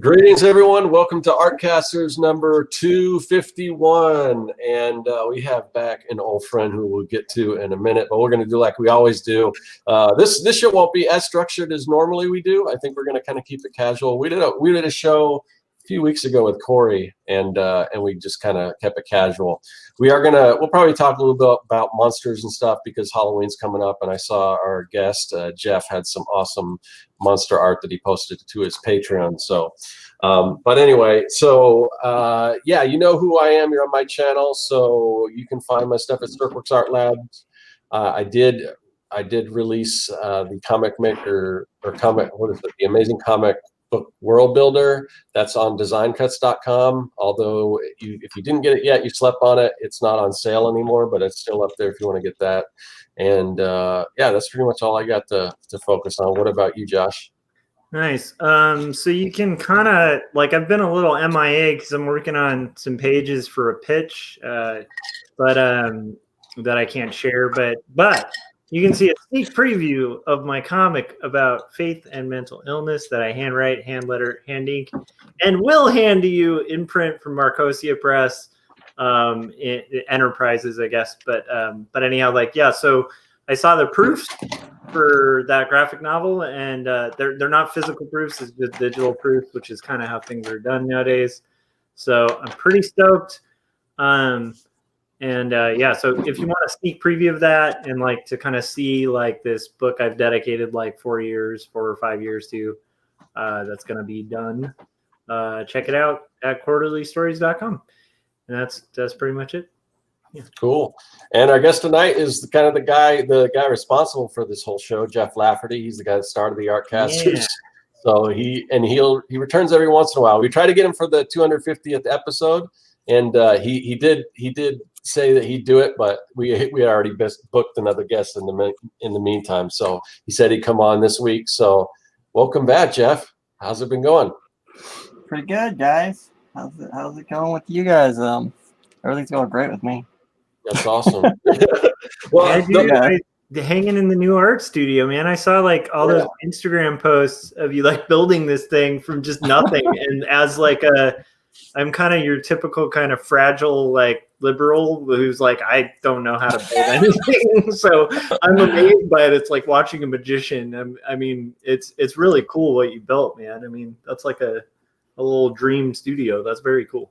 Greetings, everyone. Welcome to Artcasters number 251. And we have back an old friend who we'll get to in a minute, but we're going to do like we always do. This show won't be as structured as normally we do. I think we're going to kind of keep it casual. We did a show a few weeks ago with Corey, and we just kind of kept it casual. We'll probably talk a little bit about monsters and stuff because Halloween's coming up, and I saw our guest Jeff had some awesome monster art that he posted to his Patreon. So but anyway, so yeah, you know who I am. You're on my channel, so you can find my stuff at Circworks Art Labs. I did release the comic maker or comic, what is it, the Amazing Comic Book World Builder. That's on designcuts.com. Although if you didn't get it yet, you slept on it. It's not on sale anymore, but it's still up there if you want to get that. And yeah, that's pretty much all I got to focus on. What about you, Josh? Nice. So you can kind of, like, I've been a little MIA because I'm working on some pages for a pitch, but that I can't share. But you can see a sneak preview of my comic about faith and mental illness that I handwrite, hand letter, hand ink, and will hand to you in print from Marcosia Press, Enterprises, I guess. But anyhow, like, yeah. So I saw the proofs for that graphic novel, and they're not physical proofs; it's just digital proofs, which is kind of how things are done nowadays. So I'm pretty stoked. Yeah, so if you want a sneak preview of that and like to kind of see like this book I've dedicated like 4 or 5 years to, that's going to be done. Check it out at quarterlystories.com. And that's pretty much it. Yeah. Cool. And our guest tonight is the guy responsible for this whole show, Jeff Lafferty. He's the guy that started the Artcasters. Yeah. So he returns every once in a while. We try to get him for the 250th episode, and he did say that he'd do it, but we had already booked another guest in the meantime. So he said he'd come on this week. So welcome back, Jeff. How's it been going? Pretty good, guys. How's it going with you guys? Everything's going great with me. That's awesome. Well, hanging in the new art studio, man. I saw like all those Instagram posts of you like building this thing from just nothing. And as like I'm kind of your typical kind of fragile like liberal who's like, I don't know how to build anything. So I'm amazed by it. It's like watching a magician. I mean, it's really cool what you built, man. I mean, that's like a little dream studio. That's very cool.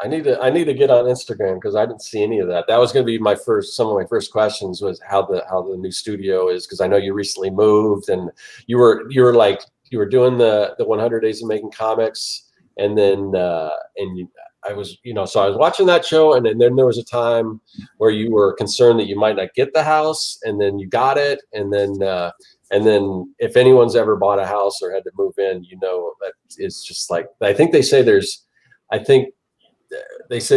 I need to get on Instagram because I didn't see any of that. That was going to be some of my first questions was how the new studio is, because I know you recently moved and you were doing the 100 Days of Making Comics, and then I was watching that show, and then there was a time where you were concerned that you might not get the house, and then you got it, and then if anyone's ever bought a house or had to move in, you know that it's just like, I think they say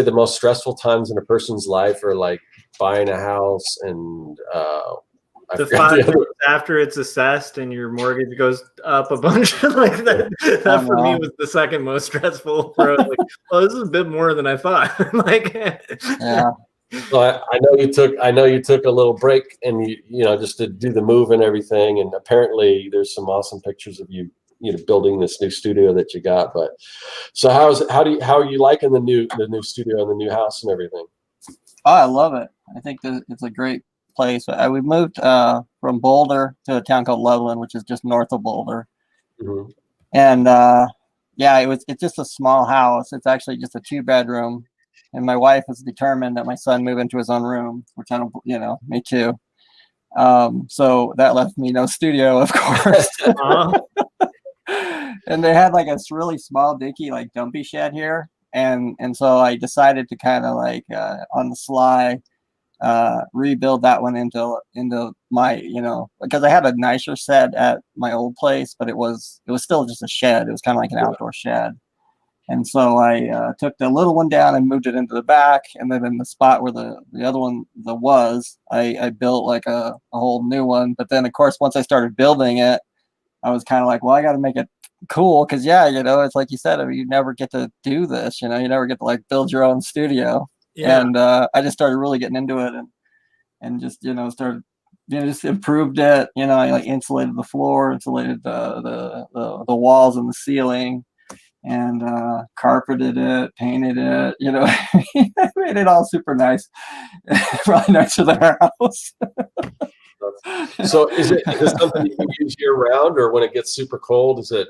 the most stressful times in a person's life are like buying a house and the 5 years after it's assessed and your mortgage goes up a bunch. Like that for me was the second most stressful. Where I was like, oh, this is a bit more than I thought. Like, yeah. So I know you took a little break and you know just to do the move and everything, and apparently there's some awesome pictures of you building this new studio that you got. But so how are you liking the new studio and the new house and everything? Oh, I love it. I think that it's a great place. We moved from Boulder to a town called Loveland, which is just north of Boulder. Mm-hmm. And yeah, it's just a small house. It's actually just a 2-bedroom. And my wife was determined that my son move into his own room, which I don't, me too. So that left me no studio, of course. And they had like a really small dinky like dumpy shed here, and so I decided to kind of like on the sly rebuild that one into my because I had a nicer shed at my old place, but it was still just a shed. It was kind of like an outdoor shed, and so I took the little one down and moved it into the back, and then in the spot where the other one I built like a whole new one. But then of course once I started building it, I was kind of like, well, I got to make it cool because it's like you said, I mean, you never get to do this, you never get to like build your own studio. Yeah. And I just started really getting into it and just started just improved it. I like insulated the floor, insulated the walls and the ceiling, and carpeted it, painted it, you know, made it all super nice, right next to their house. So is it something you can use year round, or when it gets super cold, is it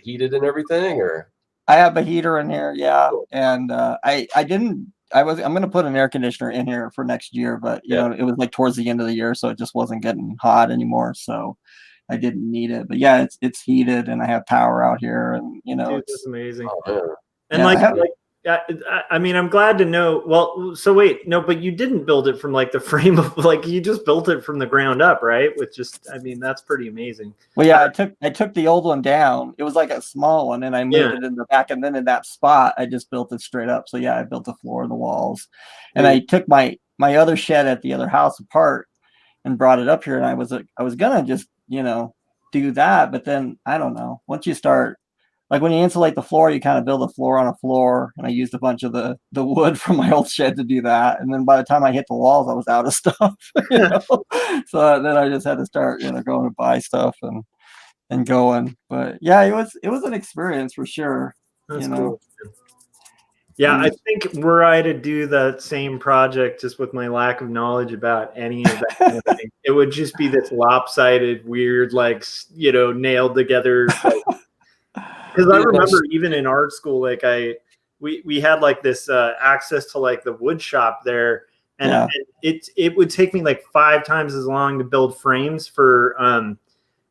heated and everything, or? I have a heater in here, yeah, and I'm going to put an air conditioner in here for next year, but you know, it was like towards the end of the year, so it just wasn't getting hot anymore, so I didn't need it. But yeah, it's heated, and I have power out here, and you know, it's amazing. Oh, and I mean, I'm glad to know. Well, so wait, no, but you didn't build it from like the frame of like you just built it from the ground up, right? With just, I mean, that's pretty amazing. Well, yeah, I took the old one down. It was like a small one, and I moved it in the back, and then in that spot, I just built it straight up. So yeah, I built the floor and the walls, and I took my other shed at the other house apart and brought it up here, and I was gonna just, you know, do that, but then I don't know. Once you start, like when you insulate the floor, you kind of build a floor on a floor, and I used a bunch of the wood from my old shed to do that. And then by the time I hit the walls, I was out of stuff. You know? So then I just had to start, you know, going to buy stuff and going. But yeah, it was an experience for sure. That's you know. Cool. Yeah, I think were I to do that same project just with my lack of knowledge about any of that kind of thing, it would just be this lopsided, weird, like, you know, nailed together. Because I remember even in art school, like we had like this access to like the wood shop there, and it would take me like 5 times as long to build frames for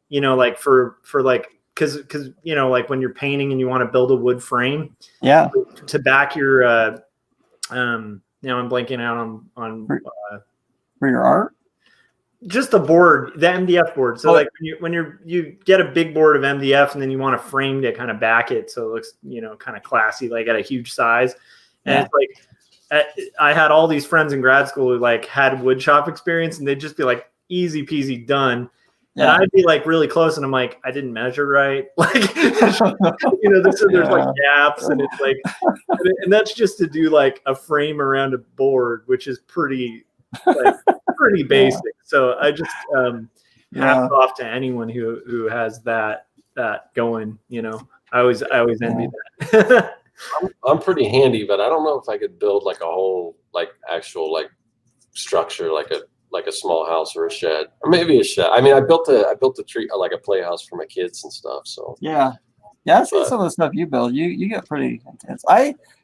you know, like for like because you know, like when you're painting and you want to build a wood frame, to back your now I'm blanking out on for your art. Just the board, the MDF board. So like when you get a big board of MDF and then you want a frame to kind of back it so it looks, you know, kind of classy, like at a huge size. And it's like I had all these friends in grad school who like had wood shop experience, and they'd just be like easy peasy done. And I'd be like really close, and I'm like, I didn't measure right. Like, you know, there's like gaps, and it's like, and that's just to do like a frame around a board, which is pretty basic. So I just hats off to anyone who has that going. You know, I always envy that. I'm pretty handy, but I don't know if I could build like a whole like actual like structure like a small house or a shed, or maybe a shed. I mean, I built a tree like a playhouse for my kids and stuff. So I see some of the stuff you build. You get pretty intense.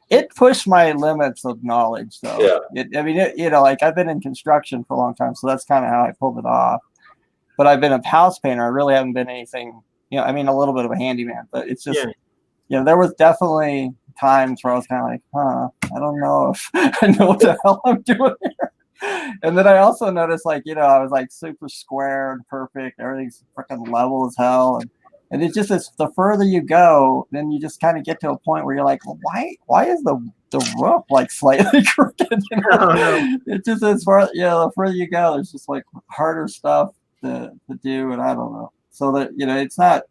It pushed my limits of knowledge, though. You know, like I've been in construction for a long time, so that's kind of how I pulled it off. But I've been a house painter. I really haven't been anything, you know, I mean, a little bit of a handyman, but it's just, you know, there was definitely times where I was kind of like, I don't know if I know what the hell I'm doing here. And then I also noticed, like, you know, I was like super square and perfect. Everything's freaking level as hell. And it's just the further you go, then you just kind of get to a point where you're like, well, why is the roof like slightly crooked? You know? It's just as far, you know, the further you go, there's just like harder stuff to do, and I don't know. So that, you know, it's not.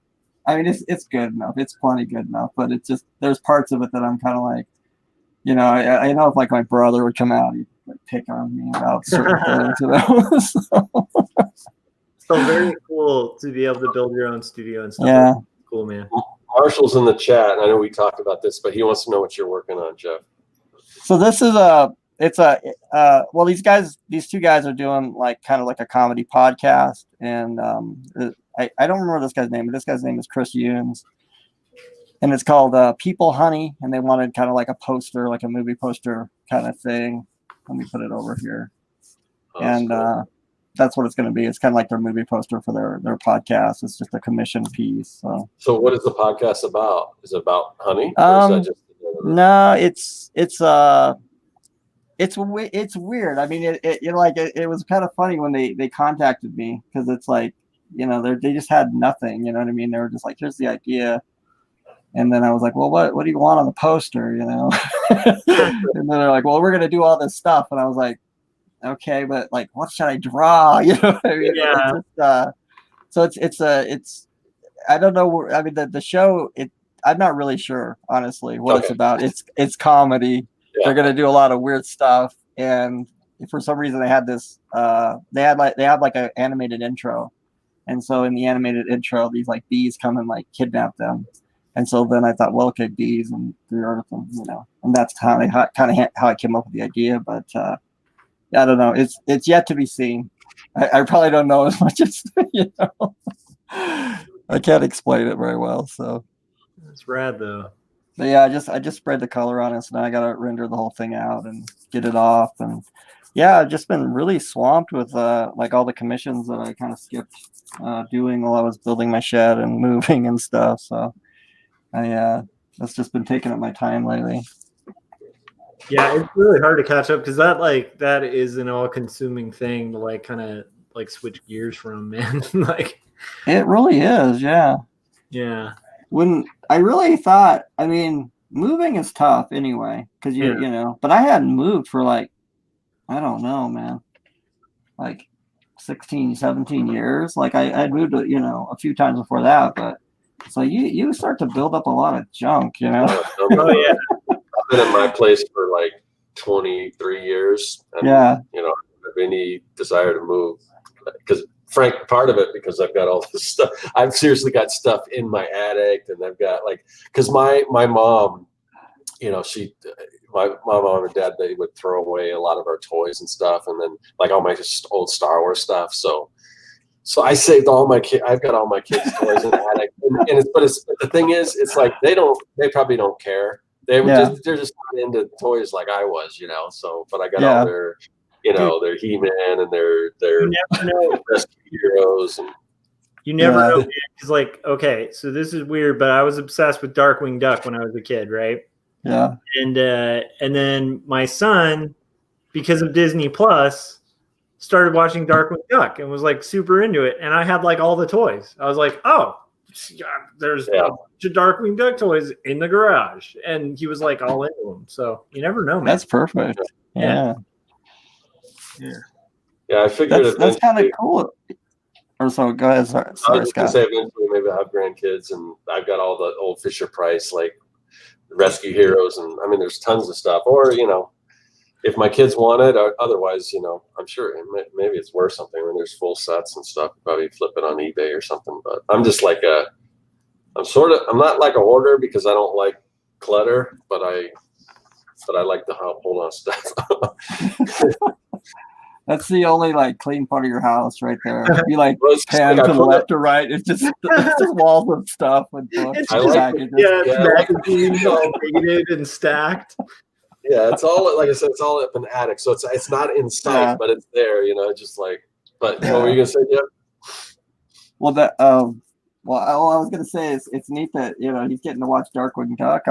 I mean, it's good enough. It's plenty good enough, but it's just there's parts of it that I'm kind of like, you know, I know if like my brother would come out, he'd like pick on me about certain things. You know? So very cool to be able to build your own studio and stuff. Yeah. Cool, man. Marshall's in the chat, and I know we talked about this, but he wants to know what you're working on, Jeff. So this is well, these 2 guys are doing like kind of like a comedy podcast, and I don't remember this guy's name, but this guy's name is Chris Yunes, and it's called People Honey, and they wanted kind of like a poster, like a movie poster kind of thing. Let me put it over here. Cool. That's what it's going to be. It's kind of like their movie poster for their podcast. It's just a commission piece. So what is the podcast about? Is it about honey? Or is that just no, it's weird. I mean, it was kind of funny when they contacted me, because it's like, you know, they just had nothing. You know what I mean? They were just like, here's the idea. And then I was like, well, what do you want on the poster? You know? And then they're like, well, we're going to do all this stuff. And I was like, okay, but like, what should I draw? You know what I mean? Yeah. So it's I don't know. I mean, the show, I'm not really sure, honestly, what it's about. It's comedy. Yeah. They're gonna do a lot of weird stuff, and for some reason they had this. They have like an animated intro, and so in the animated intro, these like bees come and like kidnap them, And so then I thought, well, okay, bees and the earth, and, you know, and that's how I came up with the idea. But yeah, I don't know. It's yet to be seen. I probably don't know as much as, you know. I can't explain it very well. So it's rad though. But yeah, I just spread the color on it, so now I gotta render the whole thing out and get it off. And yeah, I've just been really swamped with like all the commissions that I kind of skipped doing while I was building my shed and moving and stuff. So that's just been taking up my time lately. Yeah, it's really hard to catch up because that is an all-consuming thing to like kind of like switch gears from, man. Like it really is, yeah. Yeah. When I really thought, I mean, moving is tough anyway, because you know, but I hadn't moved for like, I don't know, man, like 16, 17 years. Like I'd moved, you know, a few times before that, but so you start to build up a lot of junk, you know. Oh yeah. I've been in my place for like 23 years. And, you know, I don't have any desire to move because, Frank, part of it because I've got all this stuff. I've seriously got stuff in my attic, and I've got like, because my mom, you know, my mom and dad, they would throw away a lot of our toys and stuff, and then like all my old Star Wars stuff. So I saved all my kids. I've got all my kids' toys in the attic, but the thing is, it's like they probably don't care. They're just not into toys like I was, you know. So, but I got all their, you know, their He-Man and their Rescue Heroes, and you never know, because like, okay, so this is weird, but I was obsessed with Darkwing Duck when I was a kid, right? Yeah. And then my son, because of Disney Plus, started watching Darkwing Duck and was like super into it, and I had like all the toys. I was like, oh. There's a bunch of Darkwing Duck toys in the garage, and he was like all into them. So you never know, man. That's perfect. Yeah. I figured that's kind of cool. Or so go ahead. Sorry, I was Scott. Say eventually maybe I'll have grandkids, and I've got all the old Fisher Price like Rescue Heroes, and I mean there's tons of stuff. Or you know, if my kids want it, or otherwise, you know, I'm sure maybe it's worth something when there's full sets and stuff. Probably flip it on eBay or something. But I'm just like I'm not like a hoarder because I don't like clutter, but I like to hold on stuff. That's the only like clean part of your house right there. You like pan to the left or right. It's just walls of stuff with books. Magazines all dated and stacked. Yeah, it's all like I said. It's all up in the attic, so it's not in sight, but it's there. You know, just like. But what were you gonna say, Jeff? Well, that all I was gonna say is it's neat that you know he's getting to watch Darkwing Duck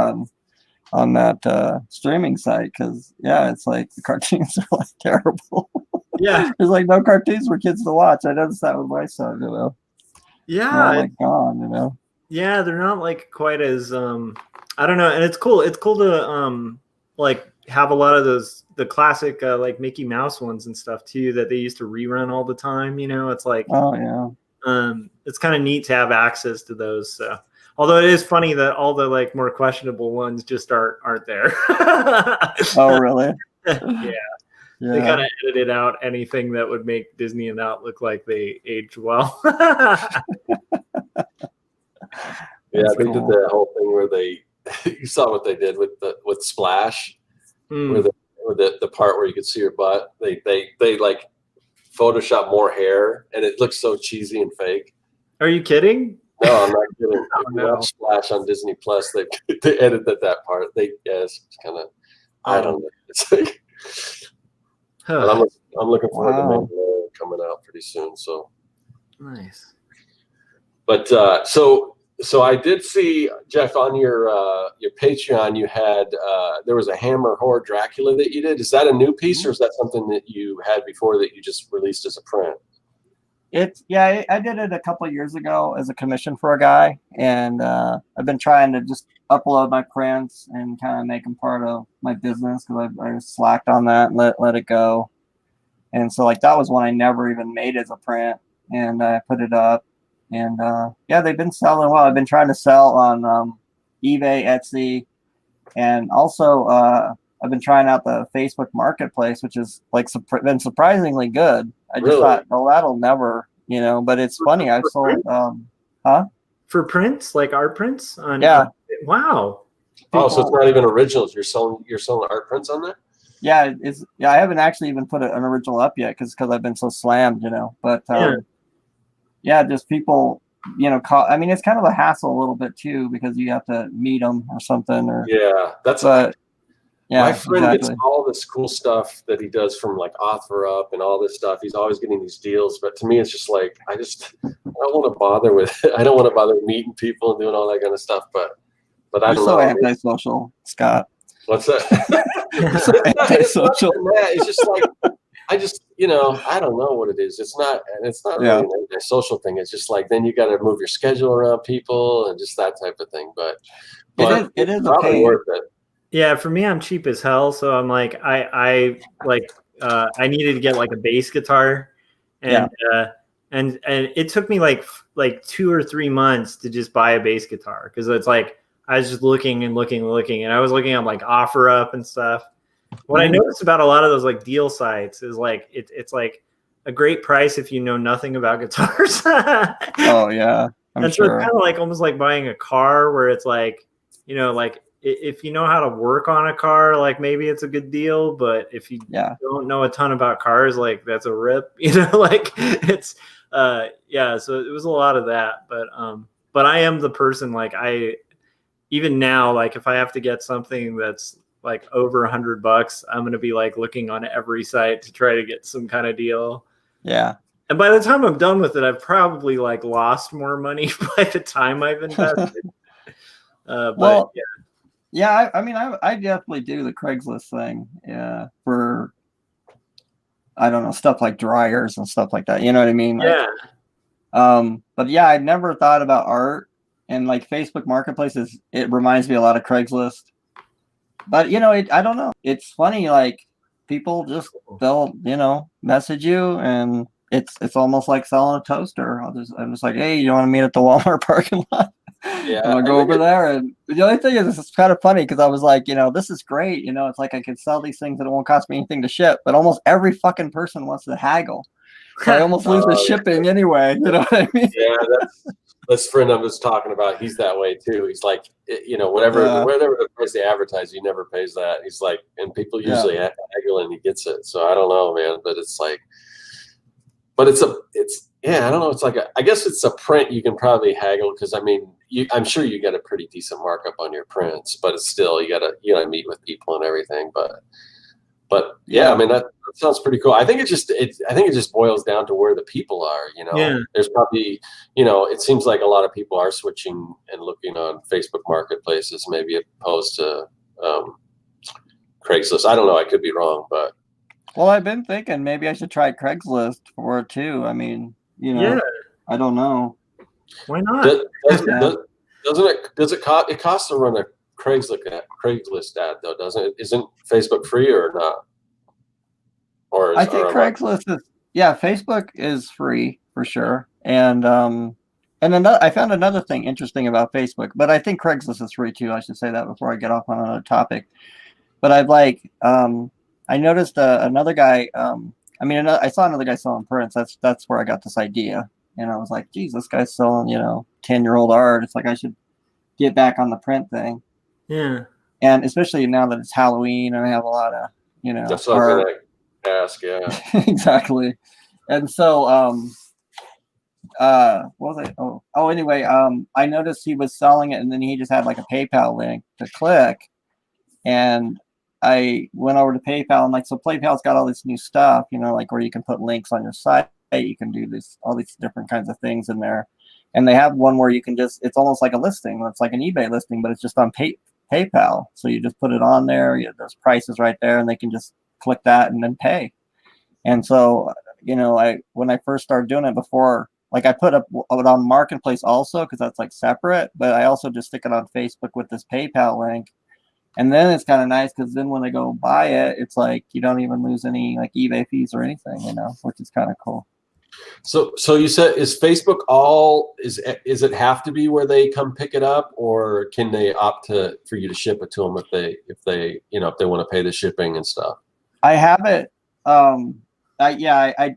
on that streaming site because it's like the cartoons are like terrible. Yeah, there's like no cartoons for kids to watch. I noticed that with my son. You know. Yeah. They're all, like gone. You know. Yeah, they're not like quite as I don't know, and it's cool. It's cool to like have a lot of the classic like Mickey Mouse ones and stuff too that they used to rerun all the time. You know, it's like it's kind of neat to have access to those. So, although it is funny that all the like more questionable ones just aren't there. Oh, really? Yeah. They kind of edited out anything that would make Disney and that look like they aged well. They did that whole thing where you saw what they did with Splash, where the part where you could see your butt. They like Photoshop more hair, and it looks so cheesy and fake. Are you kidding? No, I'm not kidding. If you watch Splash on Disney Plus, they edited that part. It's kind of I don't know. It's like, but I'm looking forward to Mandalorian coming out pretty soon. So nice. But so I did see, Jeff, on your Patreon, you had there was a Hammer Horror Dracula that you did. Is that a new piece, or is that something that you had before that you just released as a print? I did it a couple of years ago as a commission for a guy, and I've been trying to just upload my prints and kind of make them part of my business because I slacked on that and let it go. And so like that was one I never even made as a print, and I put it up. And they've been selling well. I've been trying to sell on eBay, Etsy, and also I've been trying out the Facebook Marketplace, which is like been surprisingly good. I just thought, well, that'll never, you know. But it's funny. I've sold, For prints, like art prints on. Yeah. Wow. Oh, so it's not even originals. You're selling art prints on there? Yeah, I haven't actually even put an original up yet because I've been so slammed, you know. But yeah, just people, you know, I mean, it's kind of a hassle a little bit too because you have to meet them or something. Or yeah, my friend gets all this cool stuff that he does from like OfferUp and all this stuff. He's always getting these deals, but to me, it's just like I don't want to bother with it. I don't want to bother meeting people and doing all that kind of stuff. But I don't know. You're so antisocial, Scott. What's that? Antisocial. It's just like I just, you know, I don't know what it is. It's not really an antisocial thing. It's just like then you got to move your schedule around people and just that type of thing. But it is probably okay. worth it. Yeah, for me, I'm cheap as hell, so I'm like, I needed to get like a bass guitar, and and it took me like 2 or 3 months to just buy a bass guitar because it's like I was just looking, and I was looking at like OfferUp and stuff. What I noticed about a lot of those like deal sites is like it's like a great price if you know nothing about guitars. Oh yeah, and so it's kind of like almost like buying a car where it's like, you know, like if you know how to work on a car, like maybe it's a good deal, but if you don't know a ton about cars, like that's a rip, you know, like it's so it was a lot of that, but I am the person like even now, like if I have to get something that's like over $100, I'm going to be like looking on every site to try to get some kind of deal. Yeah. And by the time I'm done with it, I've probably like lost more money by the time I've invested. But I mean, I definitely do the Craigslist thing. Yeah. For, I don't know, stuff like dryers and stuff like that. You know what I mean? Yeah. But yeah, I never thought about art, and like Facebook Marketplaces, it reminds me a lot of Craigslist. But you know, I don't know. It's funny, like people they'll you know message you, and it's almost like selling a toaster. I'm just like, hey, you want to meet at the Walmart parking lot? Yeah, I'll go over there. And the only thing is, it's kind of funny because I was like, you know, this is great. You know, it's like I could sell these things and it won't cost me anything to ship. But almost every fucking person wants to haggle. So I almost lose the shipping anyway. You know what I mean? Yeah, that's friend I was talking about. He's that way too. He's like, you know, whatever the price they advertise, he never pays that. He's like, and people usually haggle and he gets it. So I don't know, man. But it's like, I don't know. It's like I guess it's a print you can probably haggle because I mean, I'm sure you get a pretty decent markup on your prints, but it's still you gotta meet with people and everything. But yeah, I mean that sounds pretty cool. I think it just boils down to where the people are. You know, there's probably, you know, it seems like a lot of people are switching and looking on Facebook Marketplaces, maybe opposed to Craigslist. I don't know. I could be wrong, but well, I've been thinking maybe I should try Craigslist for it too. I mean, you know, I don't know. Why not? Does it cost to run a Craigslist ad though, doesn't it? Isn't Facebook free or not? Or I think Craigslist is Facebook is free for sure. And I found another thing interesting about Facebook, but I think Craigslist is free too. I should say that before I get off on another topic. But I noticed another guy. I saw another guy selling prints. That's where I got this idea, and I was like, geez, this guy's selling 10-year-old art. It's like I should get back on the print thing. Yeah. And especially now that it's Halloween and I have a lot of, that's what I'm going to ask. Yeah. Exactly. And so, what was I? Anyway, I noticed he was selling it and then he just had like a PayPal link to click. And I went over to PayPal and so PayPal's got all this new stuff, like where you can put links on your site. You can do all these different kinds of things in there. And they have one where you can it's almost like a listing. It's like an eBay listing, but it's just on PayPal. So you just put it on there. There's prices right there, and they can just click that and then pay. And so, when I first started doing it before, I put it on Marketplace also because that's separate. But I also just stick it on Facebook with this PayPal link. And then it's kind of nice because then when they go buy it, it's you don't even lose any eBay fees or anything, which is kind of cool. So you said, is Facebook is it have to be where they come pick it up, or can they opt for you to ship it to them if they want to pay the shipping and stuff? I have it. I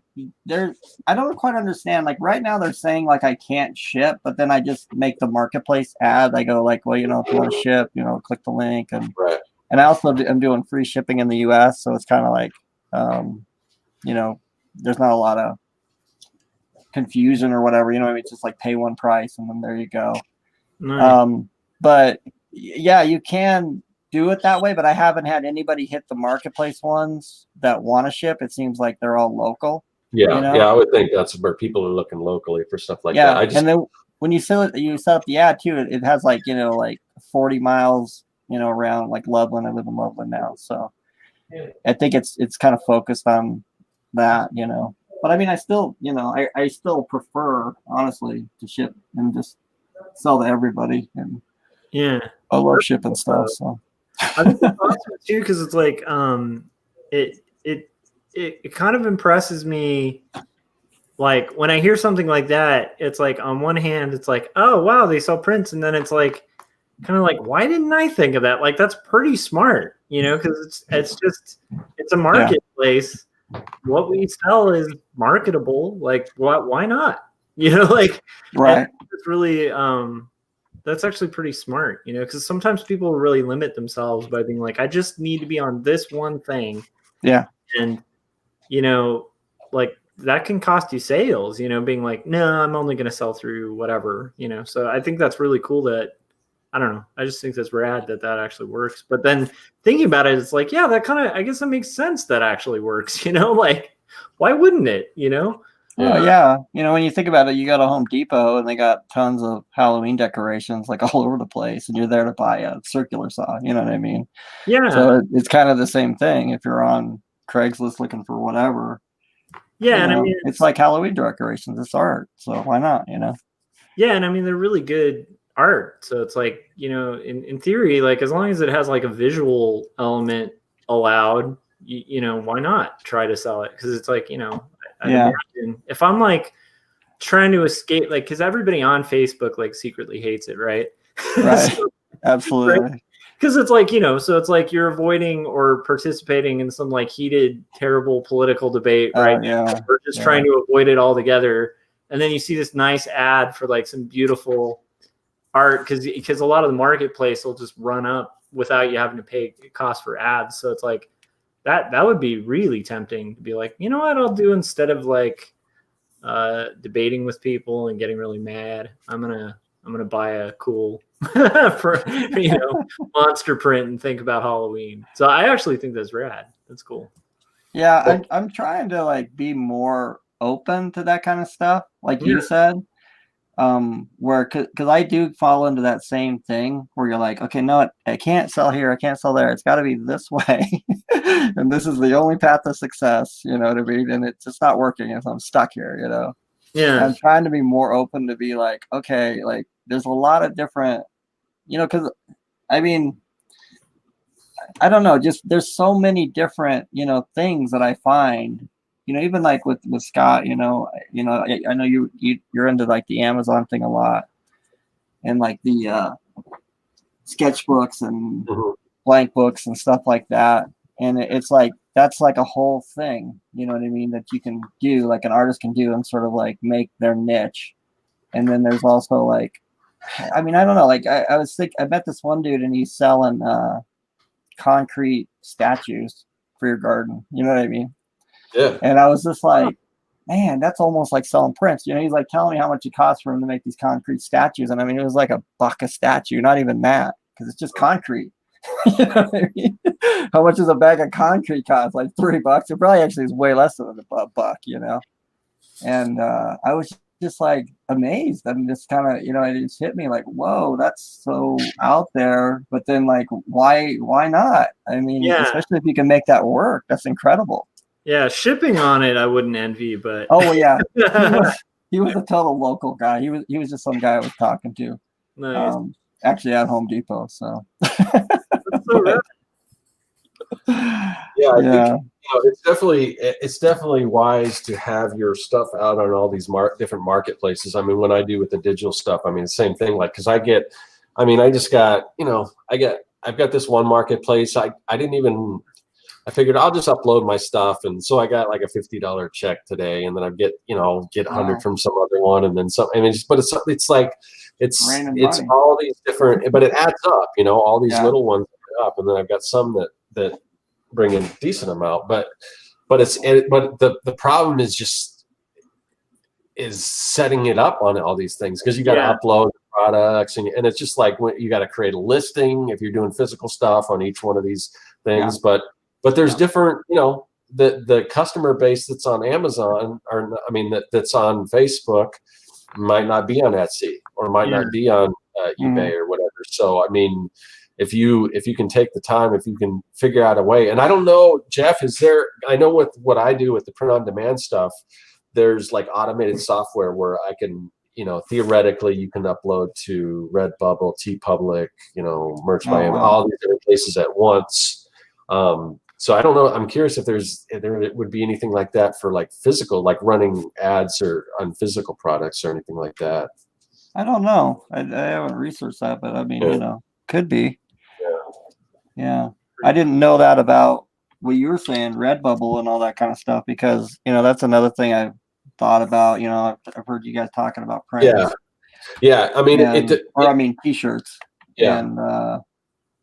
don't quite understand. Like right now they're saying like I can't ship, but then I just make the marketplace ad. I go like, well, if you want to ship, click the link, and and I also am doing free shipping in the US, so it's kind of like, there's not a lot of confusion or whatever. It's just like pay one price and then there you go. Nice. But yeah, you can do it that way, but I haven't had anybody hit the marketplace ones that want to ship. It seems like they're all local. Yeah, I would think that's where people are looking locally for stuff like that. And then when you set up the ad too, it has like 40 miles around like Loveland. I live in Loveland now, so I think it's kind of focused on that, But I mean, I still I still prefer honestly to ship and just sell to everybody, and I love shipping stuff. So I think that's awesome too, because it's like it kind of impresses me. Like when I hear something like that, it's like on one hand, it's like, oh wow, they sell prints, and then it's like kind of like, why didn't I think of that? Like that's pretty smart, because it's a marketplace. What we sell is marketable. Like why not? Right. It's really that's actually pretty smart, because sometimes people really limit themselves by being like, I just need to be on this one thing. Yeah. And like that can cost you sales, being like, no, I'm only going to sell through whatever, So I think that's really cool that, I don't know. I just think that's rad that actually works. But then thinking about it, it's like, yeah, that kind of, I guess that makes sense that actually works, like, why wouldn't it, Yeah. When you think about it, you go to Home Depot and they got tons of Halloween decorations like all over the place, and you're there to buy a circular saw. You know what I mean? Yeah. So it's kind of the same thing. If you're on Craigslist looking for whatever. Yeah. And I mean, it's like Halloween decorations. It's art. So why not, Yeah. And I mean, they're really good art. So it's like, in theory, like as long as it has like a visual element allowed, why not try to sell it? Because it's like, I'd imagine if I'm like trying to escape, like, because everybody on Facebook like secretly hates it, right? Right. Absolutely. Because it's like, so it's like you're avoiding or participating in some like heated, terrible political debate, right? Or just trying to avoid it altogether. And then you see this nice ad for like some beautiful art, because a lot of the marketplace will just run up without you having to pay cost for ads. So it's like that would be really tempting to be like, you know what I'll do instead of like debating with people and getting really mad. I'm gonna buy a cool for monster print and think about Halloween. So I actually think that's rad. That's cool. Yeah, I'm trying to like be more open to that kind of stuff, like you said. Where because I do fall into that same thing where you're like, okay, no, I can't sell here, I can't sell there. It's got to be this way, and this is the only path to success. You know what I mean? And it's just not working if I'm stuck here. Yeah. I'm trying to be more open to be like, okay, like there's a lot of different, because I mean, I don't know, just there's so many different, things that I find. Even like with Scott, I know you're into like the Amazon thing a lot, and like the sketchbooks and blank books and stuff like that. And it's like that's like a whole thing, you know what I mean, that you can do, like an artist can do, and sort of like make their niche. And then there's also like, I mean, I don't know, like I was thinking, I met this one dude and he's selling concrete statues for your garden. You know what I mean? Yeah. And I was just like, man, that's almost like selling prints. He's like telling me how much it costs for him to make these concrete statues. And I mean, it was like $1 a statue, not even that, because it's just concrete. You know what I mean? How much does a bag of concrete cost? Like $3. It probably actually is way less than $1, And I was just like amazed. I mean, just kind of, it just hit me like, whoa, that's so out there. But then like, why not? I mean, especially if you can make that work, that's incredible. Yeah, shipping on it, I wouldn't envy, but oh well, yeah, he was a total local guy. He was just some guy I was talking to. Nice. Actually at Home Depot. So. That's so rad. Yeah, I think it's definitely wise to have your stuff out on all these different marketplaces. I mean, when I do with the digital stuff, I mean, the same thing. Like, because I've got this one marketplace. I didn't even. I figured I'll just upload my stuff, and so I got like a $50 check today, and then I get 100 from some other one, and then some. I mean, but it's like it's money. all these different, but it adds up, all these Yeah. little ones add up, and then I've got some that bring in a decent amount, but the problem is setting it up on all these things, because you got to upload products, and it's just like when you got to create a listing if you're doing physical stuff on each one of these things. But there's different, the customer base that's on Amazon, or I mean that's on Facebook, might not be on Etsy, or might not be on eBay or whatever. So I mean, if you can take the time, if you can figure out a way, and I don't know, Jeff, I know with what I do with the print on demand stuff, there's like automated software where I can, theoretically you can upload to Redbubble, TeePublic, Merch by Amazon, all these different places at once. So I don't know. I'm curious if there would be anything like that for like physical, like running ads or on physical products or anything like that. I don't know. I haven't researched that, but I mean, could be. Yeah. I didn't know that about what you were saying, Redbubble and all that kind of stuff, because, that's another thing I've thought about. I've heard you guys talking about print. Yeah. I mean, T-shirts. Yeah. And,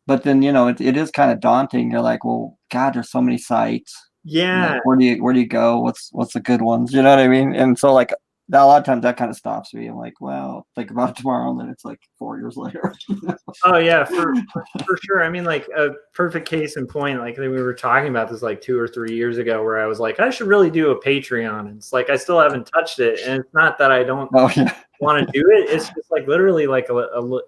but then, it is kind of daunting. You're like, well, God, there's so many sites. Yeah. Like, where do you go? What's the good ones? You know what I mean? And so like, a lot of times that kind of stops me. I'm like, well, think about it tomorrow, and then it's like 4 years later. Oh yeah, for sure. I mean, like a perfect case in point, like we were talking about this like 2 or 3 years ago, where I was like, I should really do a Patreon. And it's like I still haven't touched it, and it's not that I don't want to do it. It's just like literally like so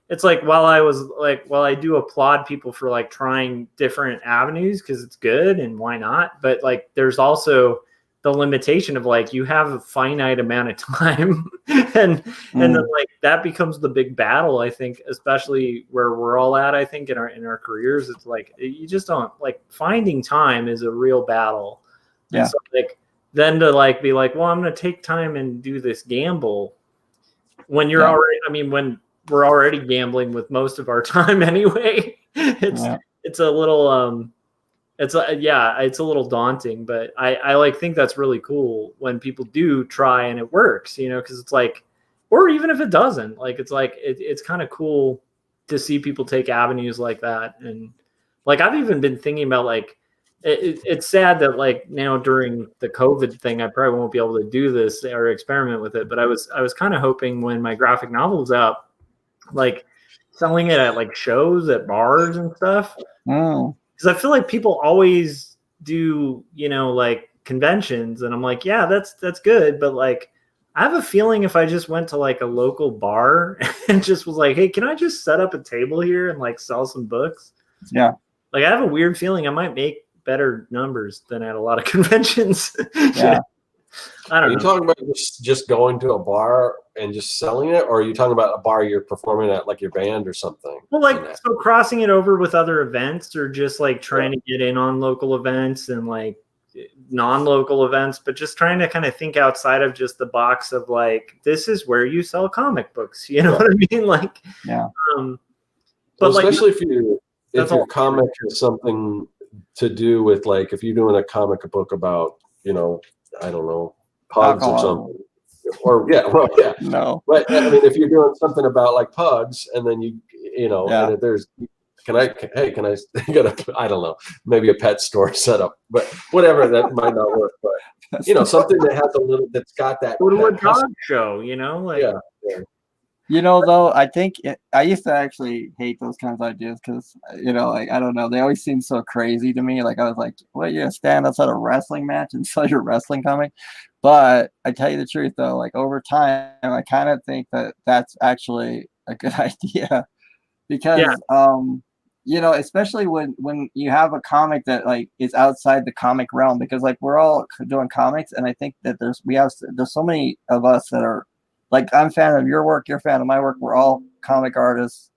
it's like while I do applaud people for like trying different avenues, because it's good and why not, but like there's also the limitation of like you have a finite amount of time, and then like that becomes the big battle, I think, especially where we're all at. I think in our careers, it's like you just don't, like, finding time is a real battle. Yeah. So, like, then to like be like, well, I'm going to take time and do this gamble when you're already, I mean, when we're already gambling with most of our time anyway. It's a little it's a little daunting, but I like think that's really cool when people do try and it works, because it's like, or even if it doesn't, like, it's like it's kind of cool to see people take avenues like that. And like I've even been thinking about like it's sad that like now during the COVID thing I probably won't be able to do this or experiment with it, but I was kind of hoping when my graphic novel is out, like selling it at like shows at bars and stuff. Because I feel like people always do, like conventions, and I'm like, yeah, that's good, but like I have a feeling if I just went to like a local bar and just was like, hey, can I just set up a table here and like sell some books? Yeah. Like I have a weird feeling I might make better numbers than at a lot of conventions. Yeah. I don't know. Are you talking about just going to a bar and just selling it, or are you talking about a bar you're performing at, like your band or something? Well, like, so crossing it over with other events, or just like trying to get in on local events and like non-local events, but just trying to kind of think outside of just the box of like, this is where you sell comic books. You know what I mean? Like, but especially if your comic has something to do with, like, if you're doing a comic book about, I don't know, pugs or something. Or no. But I mean, if you're doing something about like pugs, and then and if there's, can I get I don't know, maybe a pet store set up, but whatever, that might not work. But something that has that's got that. Woodward Dog Show, like though, I think I used to actually hate those kinds of ideas because, like, I don't know, they always seem so crazy to me. Like, I was like, what, you're gonna stand outside a wrestling match and sell your wrestling comic? But I tell you the truth, though, like, over time, I kind of think that that's actually a good idea because, especially when you have a comic that like is outside the comic realm, because like we're all doing comics, and I think that there's so many of us that are, like, I'm a fan of your work, you're a fan of my work. We're all comic artists.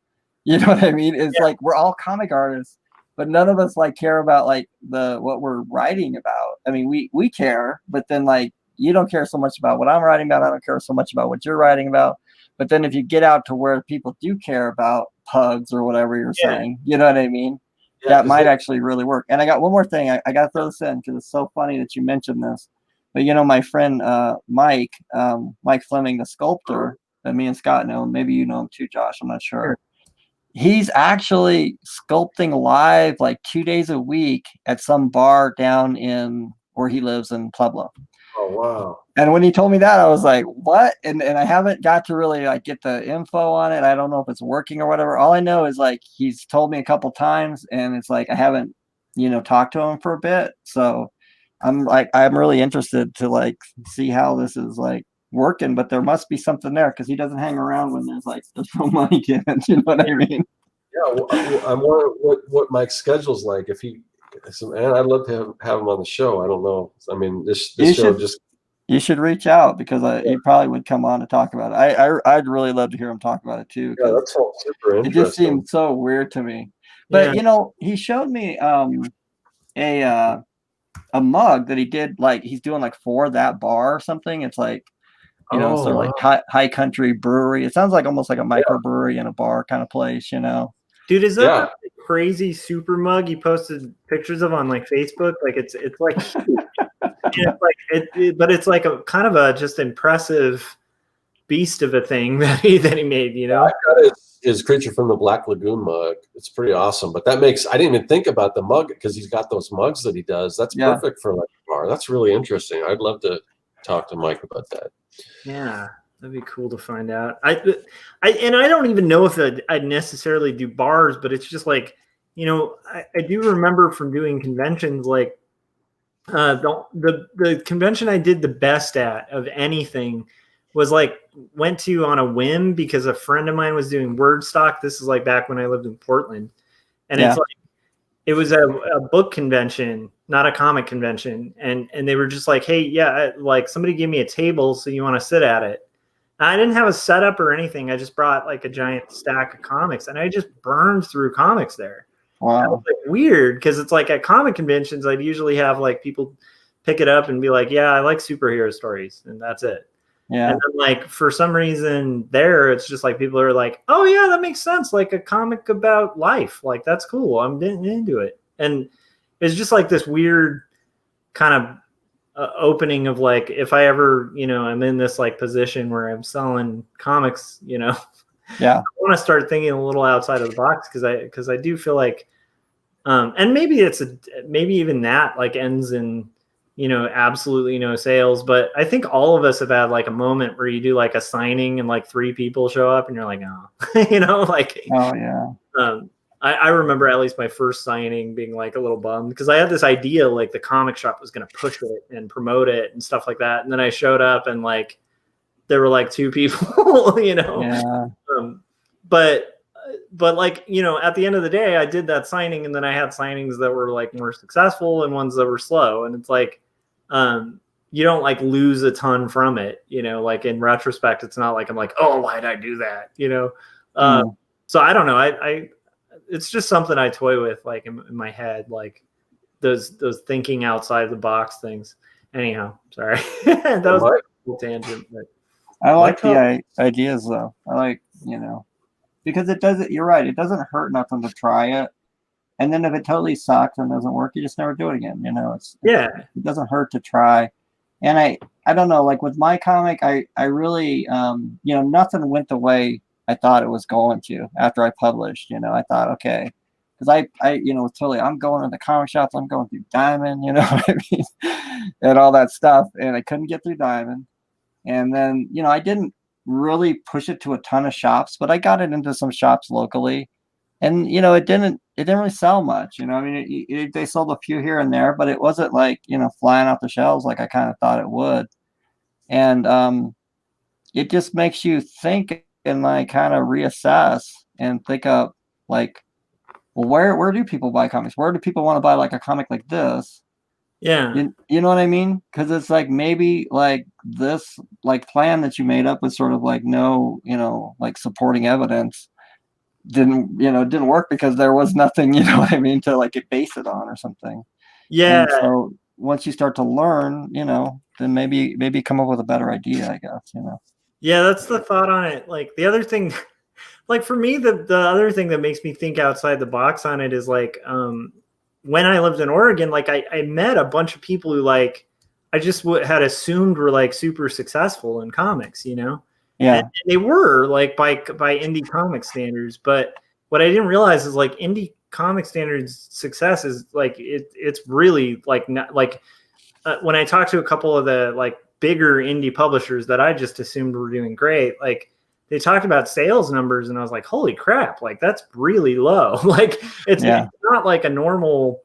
You know what I mean? It's like we're all comic artists, but none of us like care about like what we're writing about. I mean, we care, but then like you don't care so much about what I'm writing about. I don't care so much about what you're writing about. But then if you get out to where people do care about pugs or whatever you're saying, you know what I mean? that might actually really work. And I got one more thing. I got to throw this in because it's so funny that you mentioned this. But my friend Mike Fleming, the sculptor that me and Scott know, maybe you know him too, Josh. I'm not sure. Sure. He's actually sculpting live like 2 days a week at some bar down in where he lives in Pueblo. Oh, wow. And when he told me that, I was like, what? And I haven't got to really like get the info on it. I don't know if it's working or whatever. All I know is like he's told me a couple times, and it's like I haven't, talked to him for a bit. So I'm really interested to like see how this is like working, but there must be something there because he doesn't hang around when there's no money given. You know what I mean? Yeah, I'm wondering what Mike's schedule's like. If he, and I'd love to have him on the show. I don't know. I mean, this show just. You should reach out because he probably would come on to talk about it. I'd really love to hear him talk about it too. Yeah, that's all super interesting. It just seemed so weird to me. But he showed me a mug that he did, like he's doing like for that bar or something. It's like sort of like high country brewery. It sounds like almost like a microbrewery in a bar kind of place, Dude, is that the crazy super mug you posted pictures of on like Facebook? Like it's like it's like but it's like a kind of a just impressive beast of a thing that he made, I got his Creature from the Black Lagoon mug. It's pretty awesome. But I didn't even think about the mug because he's got those mugs that he does. That's perfect for like a bar. That's really interesting. I'd love to talk to Mike about that. Yeah, that'd be cool to find out. I don't even know if I'd necessarily do bars, but it's just like, I do remember from doing conventions, like the convention I did the best at of anything was like went to on a whim because a friend of mine was doing Wordstock. This is like back when I lived in Portland, and it's like it was a book convention, not a comic convention, and they were just like, hey, like somebody gave me a table, so you want to sit at it. And I didn't have a setup or anything. I just brought like a giant stack of comics, and I just burned through comics there. Wow. That was like weird because it's like at comic conventions, I'd usually have like people pick it up and be like, yeah, I like superhero stories, and that's it. Yeah. And then like for some reason there, it's just like people are like, oh yeah, that makes sense. Like a comic about life. Like that's cool. I'm into it. And it's just like this weird kind of opening of like, if I ever, I'm in this like position where I'm selling comics, yeah, I want to start thinking a little outside of the box because I do feel like, and maybe maybe even that like ends in, absolutely no sales. But I think all of us have had like a moment where you do like a signing and like 3 people show up and you're like, oh, like, oh yeah. I remember at least my first signing being like a little bummed because I had this idea like the comic shop was going to push it and promote it and stuff like that. And then I showed up and like, there were like 2 people, Yeah. But like, at the end of the day, I did that signing and then I had signings that were like more successful and ones that were slow. And it's like, you don't like lose a ton from it, like in retrospect, it's not like I'm like, oh, why'd I do that? So I don't know. It's just something I toy with like in my head, like those thinking outside the box things. Anyhow, sorry. That was a cool tangent. But I like the ideas though. I like, because you're right. It doesn't hurt nothing to try it. And then if it totally sucks and doesn't work, you just never do it again. It doesn't hurt to try. And I don't know, like with my comic, I really, nothing went the way I thought it was going to after I published. I thought, okay, because I totally, I'm going to the comic shops, I'm going through Diamond, what I mean, and all that stuff. And I couldn't get through Diamond. And then, I didn't really push it to a ton of shops, but I got it into some shops locally. And, it didn't really sell much, I mean, they sold a few here and there, but it wasn't like, flying off the shelves like I kind of thought it would. And it just makes you think and like kind of reassess and think of like, well, where do people buy comics? Where do people want to buy like a comic like this? Yeah. You know what I mean? Because it's like maybe like this like plan that you made up with sort of like no, like supporting evidence didn't work because there was nothing, what I mean, to like base it on or something. Yeah. And so once you start to learn, then maybe come up with a better idea, I guess, Yeah, that's the thought on it. Like the other thing like for me, the other thing that makes me think outside the box on it is like, when I lived in Oregon, like I met a bunch of people who like, I just had assumed were like super successful in comics, you know? Yeah. And they were like by indie comic standards. But what I didn't realize is like indie comic standards success is like, it's really like, not like when I talked to a couple of the like bigger indie publishers that I just assumed were doing great, like they talked about sales numbers and I was like, holy crap, like that's really low. Like it's not like a normal,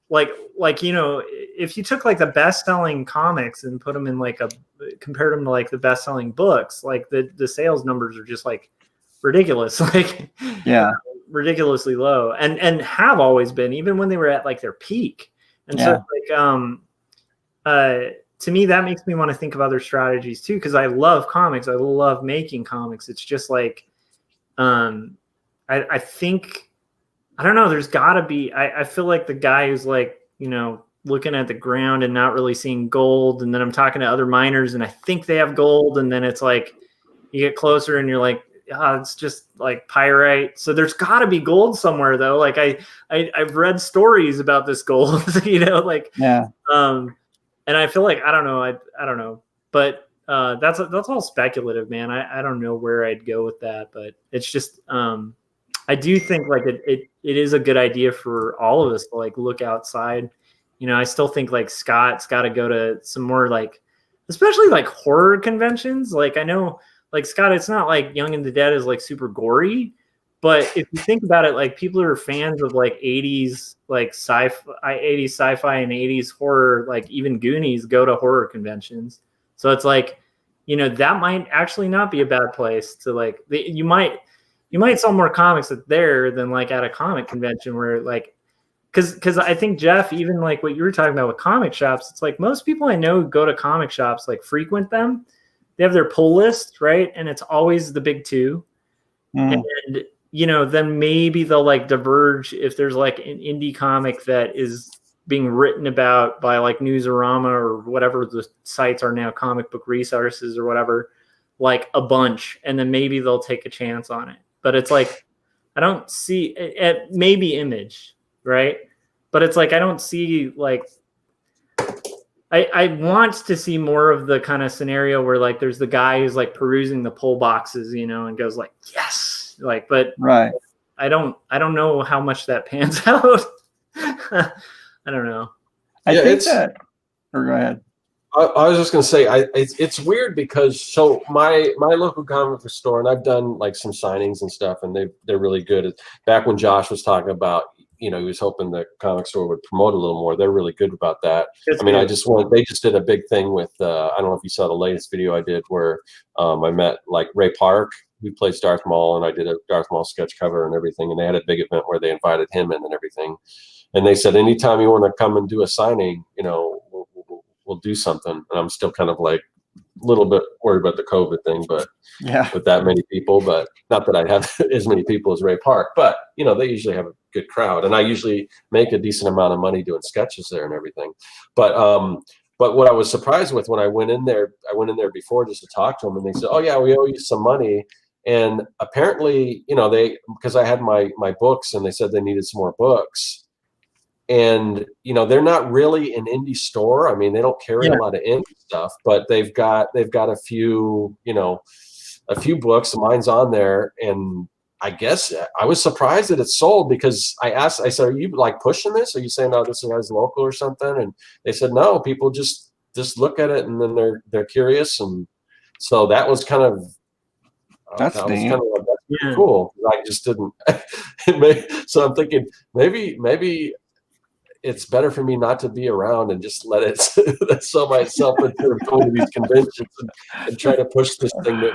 like, you know, if you took like the best selling comics and put them in like compared them to like the best selling books, like the sales numbers are just like ridiculous, like ridiculously low, and have always been, even when they were at like their peak. And so like, to me, that makes me want to think of other strategies too, because I love comics. I love making comics. It's just like, I think, I don't know, there's got to be, I feel like the guy who's like, you know, looking at the ground and not really seeing gold. And then I'm talking to other miners and I think they have gold. And then it's like, you get closer and you're like, it's just like pyrite. So there's got to be gold somewhere though. Like I've read stories about this gold, you know, like, and I feel like, I don't know. I don't know, but that's all speculative, man. I don't know where I'd go with that, but it's just, I do think like it is a good idea for all of us to like look outside. You know, I still think like Scott's got to go to some more like, especially like horror conventions. Like I know like Scott, it's not like Young and the Dead is like super gory, but if you think about it, like people who are fans of like 80s, like '80s sci-fi and 80s horror, like even Goonies go to horror conventions. So it's like, you know, that might actually not be a bad place to like, you might sell more comics there than like at a comic convention where like, cause I think Jeff, even like what you were talking about with comic shops, it's like most people I know who go to comic shops, like frequent them, they have their pull list, right? And it's always the big two. And, you know, then maybe they'll like diverge if there's like an indie comic that is being written about by like Newsarama or whatever the sites are now, comic book resources or whatever, like a bunch. And then maybe they'll take a chance on it. But it's like, I don't see it, maybe Image, right? But it's like, I don't see like, I want to see more of the kind of scenario where like there's the guy who's like perusing the pull boxes, you know, and goes like, yes, like, but I don't know how much that pans out. I don't know. I think that, or go ahead. I was just going to say, it's weird because so my local comic book store, and I've done like some signings and stuff, and they're really good. Back when Josh was talking about, you know, he was hoping the comic store would promote a little more. They're really good about that. I mean, they just did a big thing with, I don't know if you saw the latest video I did where I met like Ray Park, who plays Darth Maul, and I did a Darth Maul sketch cover and everything. And they had a big event where they invited him in and everything. And they said, anytime you want to come and do a signing, you know, we'll do something. And I'm still kind of like a little bit worried about the COVID thing, but with that many people, but not that I have as many people as Ray Park, but you know, they usually have a good crowd, and I usually make a decent amount of money doing sketches there and everything. But what I was surprised with when I went in there before just to talk to them, and they said, oh yeah, we owe you some money. And apparently, you know, because I had my books and they said they needed some more books. And, you know, they're not really an indie store. I mean, they don't carry a lot of indie stuff, but they've got a few, you know, a few books. Mine's on there. And I guess I was surprised that it sold because I said, are you like pushing this? Are you saying, oh, this is local or something? And they said, no, people just look at it and then they're curious. And so that was kind of, that's cool. I just didn't. So I'm thinking maybe it's better for me not to be around and just let it sell myself into going to these conventions and try to push this thing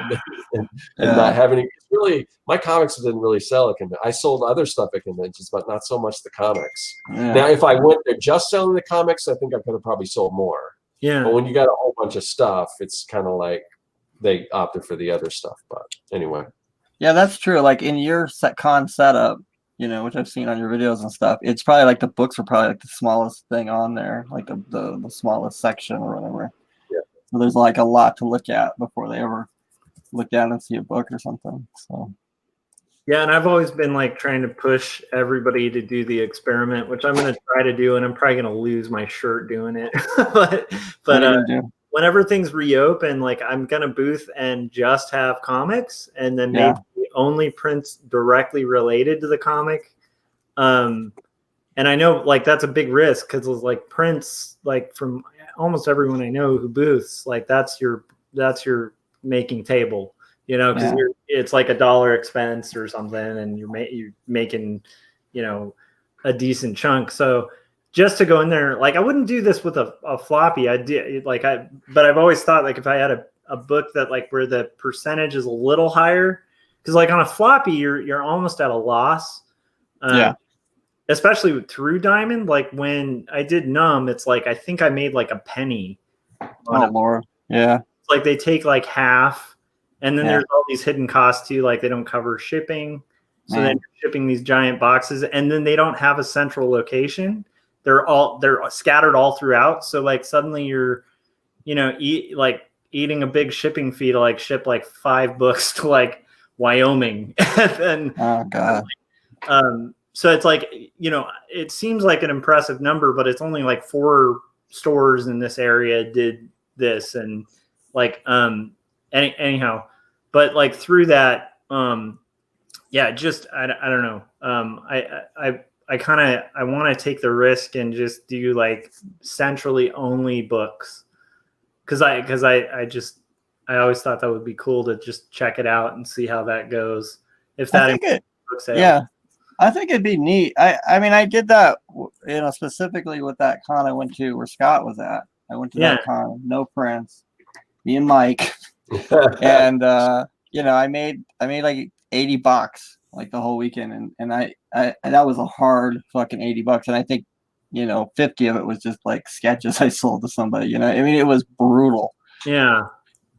and not have any. Really, my comics didn't really sell at conventions. I sold other stuff at conventions, but not so much the comics. Now, if I went there just selling the comics, I think I could have probably sold more. Yeah. But when you got a whole bunch of stuff, it's kind of like they opted for the other stuff. But anyway. Yeah, that's true. Like in your con setup, you know, which I've seen on your videos and stuff, it's probably like the books are probably like the smallest thing on there, like the smallest section or whatever. Yeah. So there's like a lot to look at before they ever look down and see a book or something. So. Yeah, and I've always been like trying to push everybody to do the experiment, which I'm going to try to do, and I'm probably going to lose my shirt doing it. but whenever things reopen, like I'm going to booth and just have comics, and then maybe only prints directly related to the comic. And I know like that's a big risk because like prints, like from almost everyone I know who booths, like that's your making table. You know, because it's like $1 expense or something, and you're making, you know, a decent chunk. So just to go in there, like I wouldn't do this with a floppy. But I've always thought like if I had a book that like where the percentage is a little higher, because like on a floppy you're almost at a loss. Especially through Diamond. Like when I did Numb, it's like I think I made like a penny. Lord, yeah. It's like they take like half. And then there's all these hidden costs too, like they don't cover shipping. So then you're shipping these giant boxes, and then they don't have a central location. They're scattered all throughout. So like suddenly you're, you know, eating a big shipping fee to like ship like 5 books to like Wyoming. And then, oh God. So it's like, you know, it seems like an impressive number, but it's only like 4 stores in this area did this, and like anyhow, but like through that, just I don't know. I want to take the risk and just do like centrally only books, because I always thought that would be cool to just check it out and see how that goes. If that I think it'd be neat. I mean, I did that, you know, specifically with that con I went to where Scott was at. I went to that con, no prints, me and Mike. And you know, I made like $80 like the whole weekend, and I that was a hard fucking $80, and I think, you know, 50 of it was just like sketches I sold to somebody. You know, I mean, it was brutal. Yeah,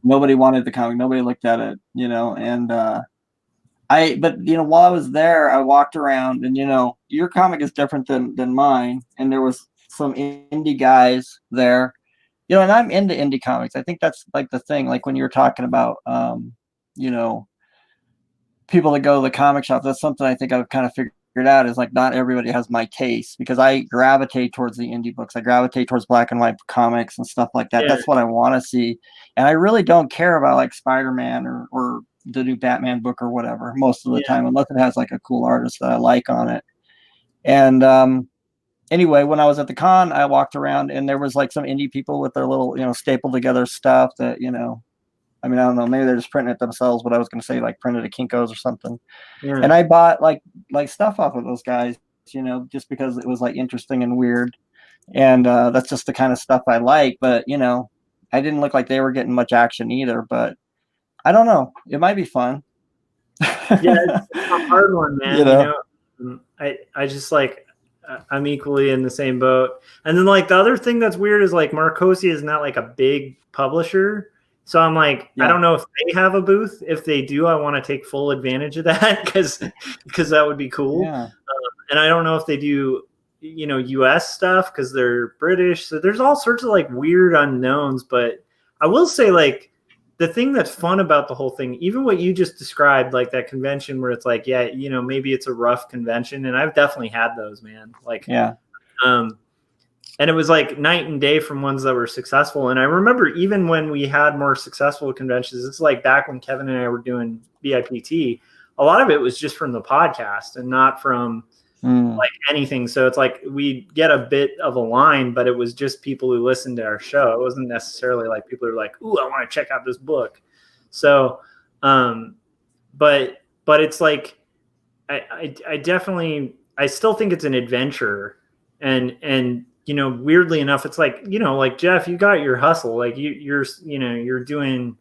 nobody wanted the comic, nobody looked at it, you know. And but you know, while I was there, I walked around, and you know, your comic is different than mine, and there was some indie guys there. You know, and I'm into indie comics. I think that's like the thing. Like when you were talking about, you know, people that go to the comic shop, that's something I think I've kind of figured out is like not everybody has my taste, because I gravitate towards the indie books. I gravitate towards black and white comics and stuff like that. That's what I want to see. And I really don't care about like Spider-Man or the new Batman book or whatever most of the time, unless it has like a cool artist that I like on it. And, anyway, when I was at the con, I walked around, and there was like some indie people with their little, you know, stapled together stuff that, you know, I mean, I don't know, maybe they're just printing it themselves, but I was going to say like printed at Kinko's or something. Yeah. And I bought like stuff off of those guys, you know, just because it was like interesting and weird. And that's just the kind of stuff I like. But, you know, I didn't look like they were getting much action either, but I don't know. It might be fun. Yeah, it's a hard one, man. You know, I just like, I'm equally in the same boat. And then like the other thing that's weird is like Marcosia is not like a big publisher. So I'm like, I don't know if they have a booth. If they do, I want to take full advantage of that because that would be cool. Yeah. And I don't know if they do, you know, US stuff because they're British. So there's all sorts of like weird unknowns. But I will say like the thing that's fun about the whole thing, even what you just described, like that convention where it's like, yeah, you know, maybe it's a rough convention. And I've definitely had those, man. Like, and it was like night and day from ones that were successful. And I remember even when we had more successful conventions, it's like back when Kevin and I were doing BIPT, a lot of it was just from the podcast and not from like anything. So it's like we get a bit of a line, but it was just people who listened to our show. It wasn't necessarily like people who are like, ooh, I want to check out this book. So, but it's like, I definitely, I still think it's an adventure. And, you know, weirdly enough, it's like, you know, like Jeff, you got your hustle, like you're doing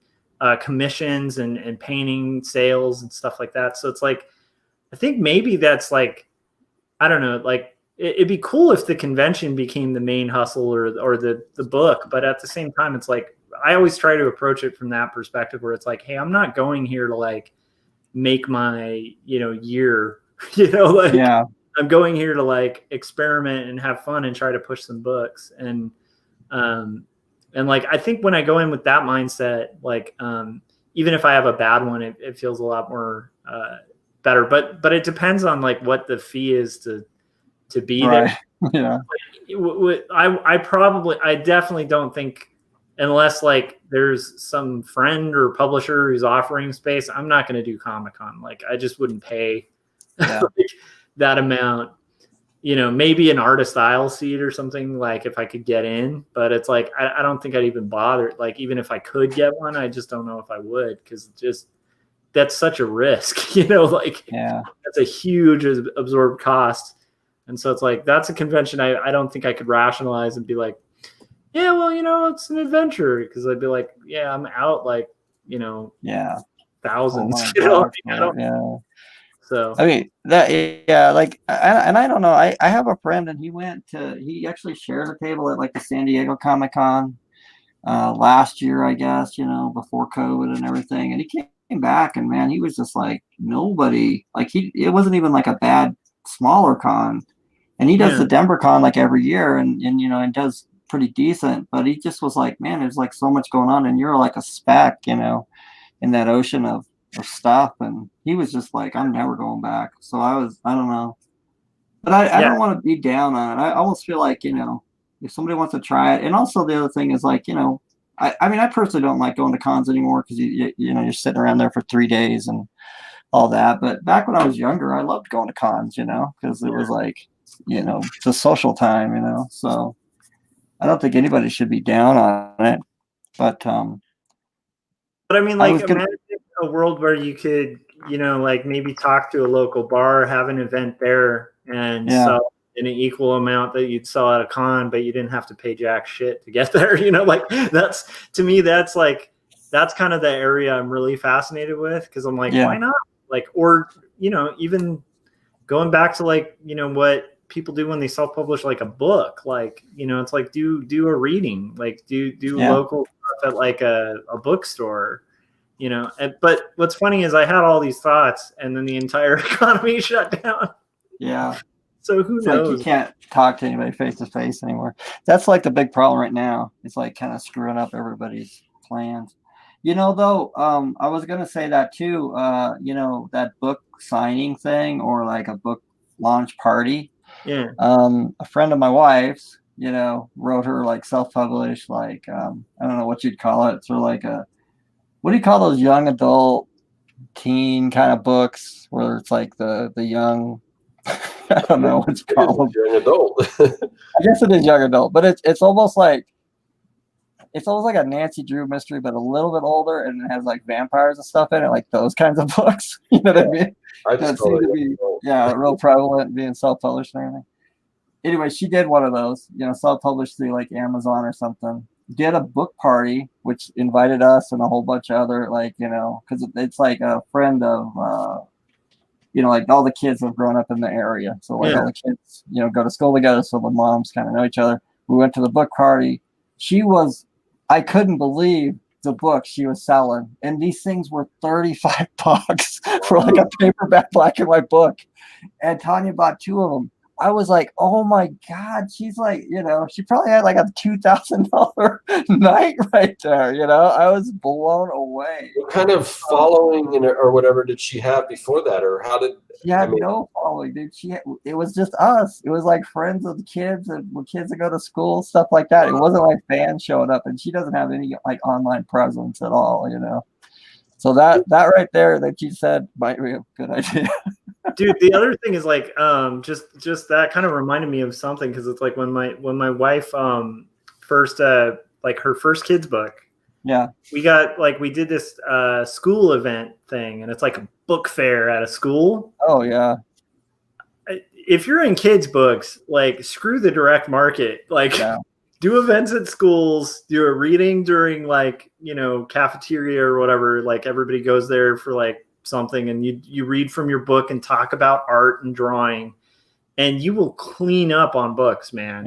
commissions and painting sales and stuff like that. So it's like, I think maybe that's like, I don't know, like it'd be cool if the convention became the main hustle or the book. But at the same time, it's like, I always try to approach it from that perspective where it's like, hey, I'm not going here to like make my, you know, year, you know, like I'm going here to like experiment and have fun and try to push some books. And like, I think when I go in with that mindset, like, even if I have a bad one, it feels a lot more better. But it depends on like what the fee is to be right. there. Yeah. I definitely don't think, unless like there's some friend or publisher who's offering space, I'm not going to do Comic-Con. Like I just wouldn't pay like that amount. You know, maybe an artist aisle seat or something, like if I could get in, but it's like, I don't think I'd even bother. Like, even if I could get one, I just don't know if I would, because just that's such a risk, you know, like that's a huge absorbed cost. And so it's like, that's a convention I don't think I could rationalize and be like, yeah, well, you know, it's an adventure, because I'd be like, yeah, I'm out like, you know, thousands, you know, I don't, so I mean like, and I don't know. I have a friend, and he actually shared a table at like the San Diego Comic-Con last year, I guess, you know, before COVID and everything. And he came back, and man, he was just like, nobody, like it wasn't even like a bad smaller con. And he does the Denver Con like every year, and you know, and does pretty decent. But he just was like, man, there's like so much going on, and you're like a speck, you know, in that ocean of stuff. And he was just like, I'm never going back. So I don't know, but I don't want to be down on it. I almost feel like, you know, if somebody wants to try it. And also the other thing is like, you know, I mean, I personally don't like going to cons anymore, because you know, you're sitting around there for 3 days and all that. But back when I was younger, I loved going to cons, you know, because it was like, you know, the social time, you know. So I don't think anybody should be down on it. But I mean, like, imagine a world where you could, you know, like maybe talk to a local bar, have an event there, and sell in an equal amount that you'd sell at a con, but you didn't have to pay jack shit to get there. You know, like that's, to me, that's kind of the area I'm really fascinated with, because I'm like, why not? Like, or, you know, even going back to like, you know, what people do when they self-publish like a book, like, you know, it's like do a reading, like do local stuff at like a bookstore, you know. But what's funny is I had all these thoughts, and then the entire economy shut down. So who knows? Like you can't talk to anybody face to face anymore. That's like the big problem right now. It's like kind of screwing up everybody's plans. You know, though, I was gonna say that too. You know, that book signing thing, or like a book launch party. A friend of my wife's, you know, wrote her like self-published, like I don't know what you'd call it. So like what do you call those young adult teen kind of books where it's like the young, I don't know what it's called. Young adult. I guess it is young adult, but it's almost like a Nancy Drew mystery, but a little bit older, and it has like vampires and stuff in it, like those kinds of books. You know what I mean? That seem to be real prevalent, being self-published and everything. Anyway, she did one of those, you know, self-published through like Amazon or something. Did a book party, which invited us and a whole bunch of other, like, you know, because it's like a friend of, you know, like all the kids have grown up in the area. So like all the kids, you know, go to school together. So the moms kind of know each other. We went to the book party. I couldn't believe the book she was selling. And these things were $35 for like a paperback black and white book. And Tanya bought 2 of them. I was like, oh my God, she's like, you know, she probably had like a $2,000 night right there. You know, I was blown away. What kind of following or whatever did she have before that? Or how did she had no following, dude? It was just us. It was like friends of the kids and kids that go to school, stuff like that. It wasn't like fans showing up, and she doesn't have any like online presence at all, you know. So that right there that you said might be a good idea. Dude, the other thing is like just that kind of reminded me of something, because it's like when my wife first like her first kids book, we did this school event thing, and it's like a book fair at a school. Oh yeah. If you're in kids books, like screw the direct market, like do events at schools, do a reading during like, you know, cafeteria or whatever, like everybody goes there for like something, and you read from your book and talk about art and drawing, and you will clean up on books, man.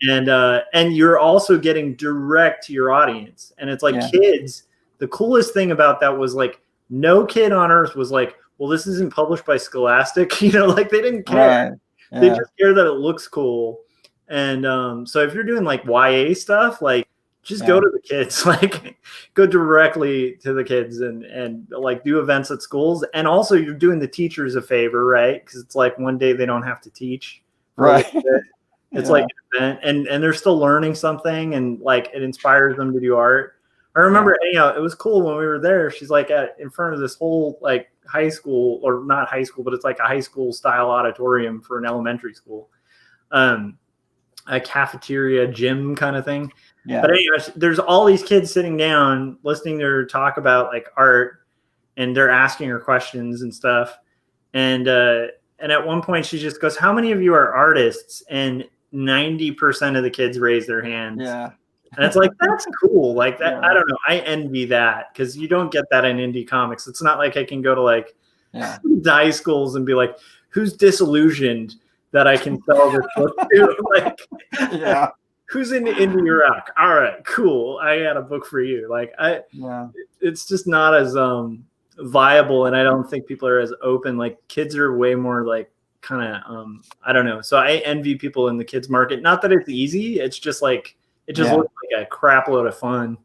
And you're also getting direct to your audience, and it's like kids. The coolest thing about that was like no kid on earth was like, well, this isn't published by Scholastic, you know, like they didn't care. They just care that it looks cool. And so if you're doing like YA stuff, like just go to the kids, like go directly to the kids and like do events at schools. And also you're doing the teachers a favor, right? Because it's like one day they don't have to teach. Right. It's like an event and they're still learning something and like it inspires them to do art. I remember it was cool when we were there. She's like in front of this whole like high school, or not high school, but it's like a high school style auditorium for an elementary school. A cafeteria gym kind of thing. Yeah. But anyways, there's all these kids sitting down listening to her talk about like art, and they're asking her questions and stuff. And at one point she just goes, "How many of you are artists?" And 90% of the kids raise their hands. Yeah. And it's like, that's cool. Like that, I don't know. I envy that because you don't get that in indie comics. It's not like I can go to like high schools and be like, who's disillusioned that I can sell this book to? Like, who's in indie rock? All right, cool. I got a book for you. Like it's just not as viable, and I don't think people are as open. Like kids are way more like kind of I don't know. So I envy people in the kids market. Not that it's easy. It's just like it just looks like a crap load of fun,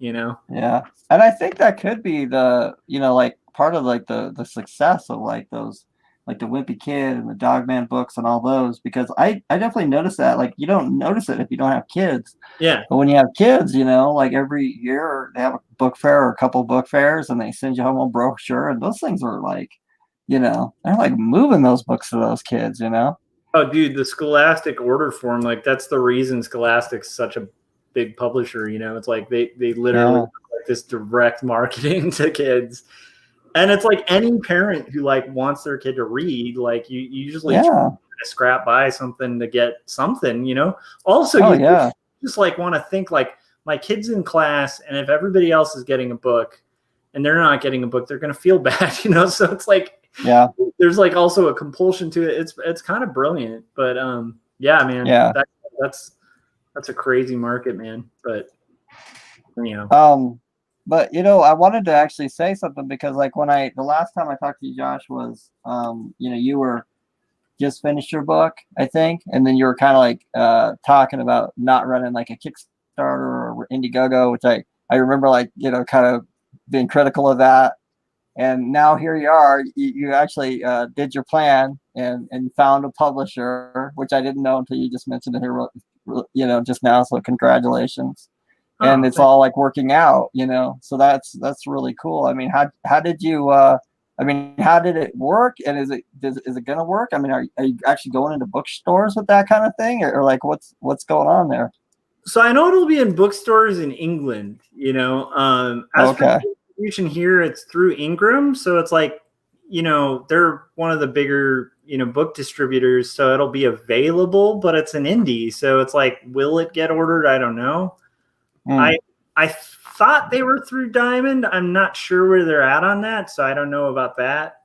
you know? Yeah. And I think that could be the, you know, like part of like the success of like those, like the Wimpy Kid and the Dogman books and all those, because I definitely noticed that. Like you don't notice it if you don't have kids. Yeah. But when you have kids, you know, like every year they have a book fair or a couple of book fairs and they send you home a brochure, and those things are like, you know, they're like moving those books to those kids, you know? Oh, dude, the Scholastic order form, like that's the reason Scholastic's such a big publisher. You know, it's like they literally like this direct marketing to kids, and it's like any parent who like wants their kid to read, like you usually try to scrap by something to get something. You know, also you just like want to think like my kid's in class, and if everybody else is getting a book and they're not getting a book, they're gonna feel bad. You know, so it's like. Yeah, there's like also a compulsion to it. It's kind of brilliant, but yeah, man, that's a crazy market, man. But you know, but you know, I wanted to actually say something because like the last time I talked to you, Josh, was you know, you were just finished your book, I think, and then you were kind of like talking about not running like a Kickstarter or Indiegogo, which I remember like, you know, kind of being critical of that. And now here you are, you actually did your plan and found a publisher, which I didn't know until you just mentioned it here, you know, just now. So congratulations. And it's all like working out, you know, so that's really cool. I mean, how did you, how did it work? And is it going to work? I mean, are you actually going into bookstores with that kind of thing, or like what's going on there? So I know it'll be in bookstores in England, you know, okay. Distribution here, it's through Ingram, so it's like, you know, they're one of the bigger, you know, book distributors, so it'll be available, but it's an indie, so it's like, will it get ordered? I don't know. I thought they were through Diamond. I'm not sure where they're at on that, so I don't know about that.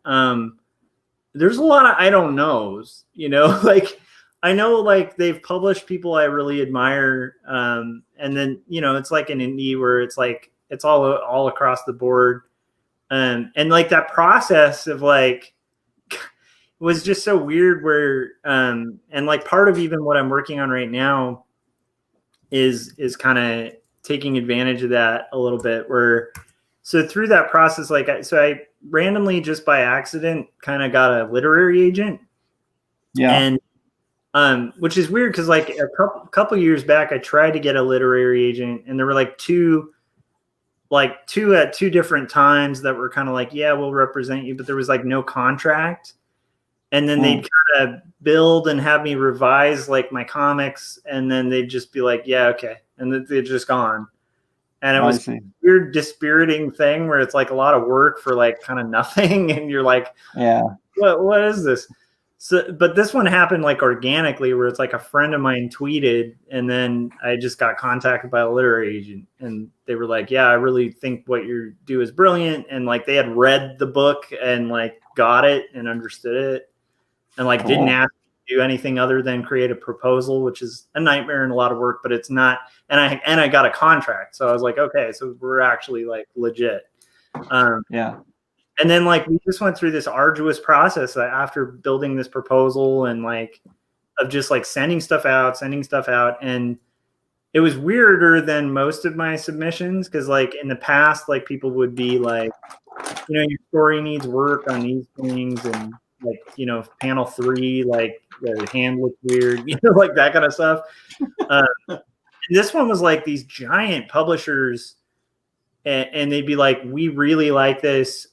There's a lot of I don't knows, you know, like I know like they've published people I really admire, and then, you know, it's like an indie where it's like it's all across the board. And like that process of like was just so weird where and like part of even what I'm working on right now is kind of taking advantage of that a little bit, where so through that process, like I randomly just by accident kind of got a literary agent. Yeah. And which is weird because like a couple years back I tried to get a literary agent, and there were like two at two different times that were kind of like, yeah, we'll represent you, but there was like no contract. And then they'd kind of build and have me revise like my comics, and then they'd just be like, yeah, okay. And then they're just gone. And it was a weird dispiriting thing where it's like a lot of work for like kind of nothing. And you're like, yeah, what is this? So, but this one happened like organically, where it's like a friend of mine tweeted, and then I just got contacted by a literary agent, and they were like, yeah, I really think what you do is brilliant. And like, they had read the book and like got it and understood it, and like didn't ask me to do anything other than create a proposal, which is a nightmare and a lot of work, but it's not. And I got a contract. So I was like, okay, so we're actually like legit. Yeah. And then like we just went through this arduous process after building this proposal and like of just like sending stuff out. And it was weirder than most of my submissions because like in the past, like people would be like, your story needs work on these things, and like, panel 3, like the hand looked weird, like that kind of stuff. This one was like these giant publishers, and they'd be like, we really like this.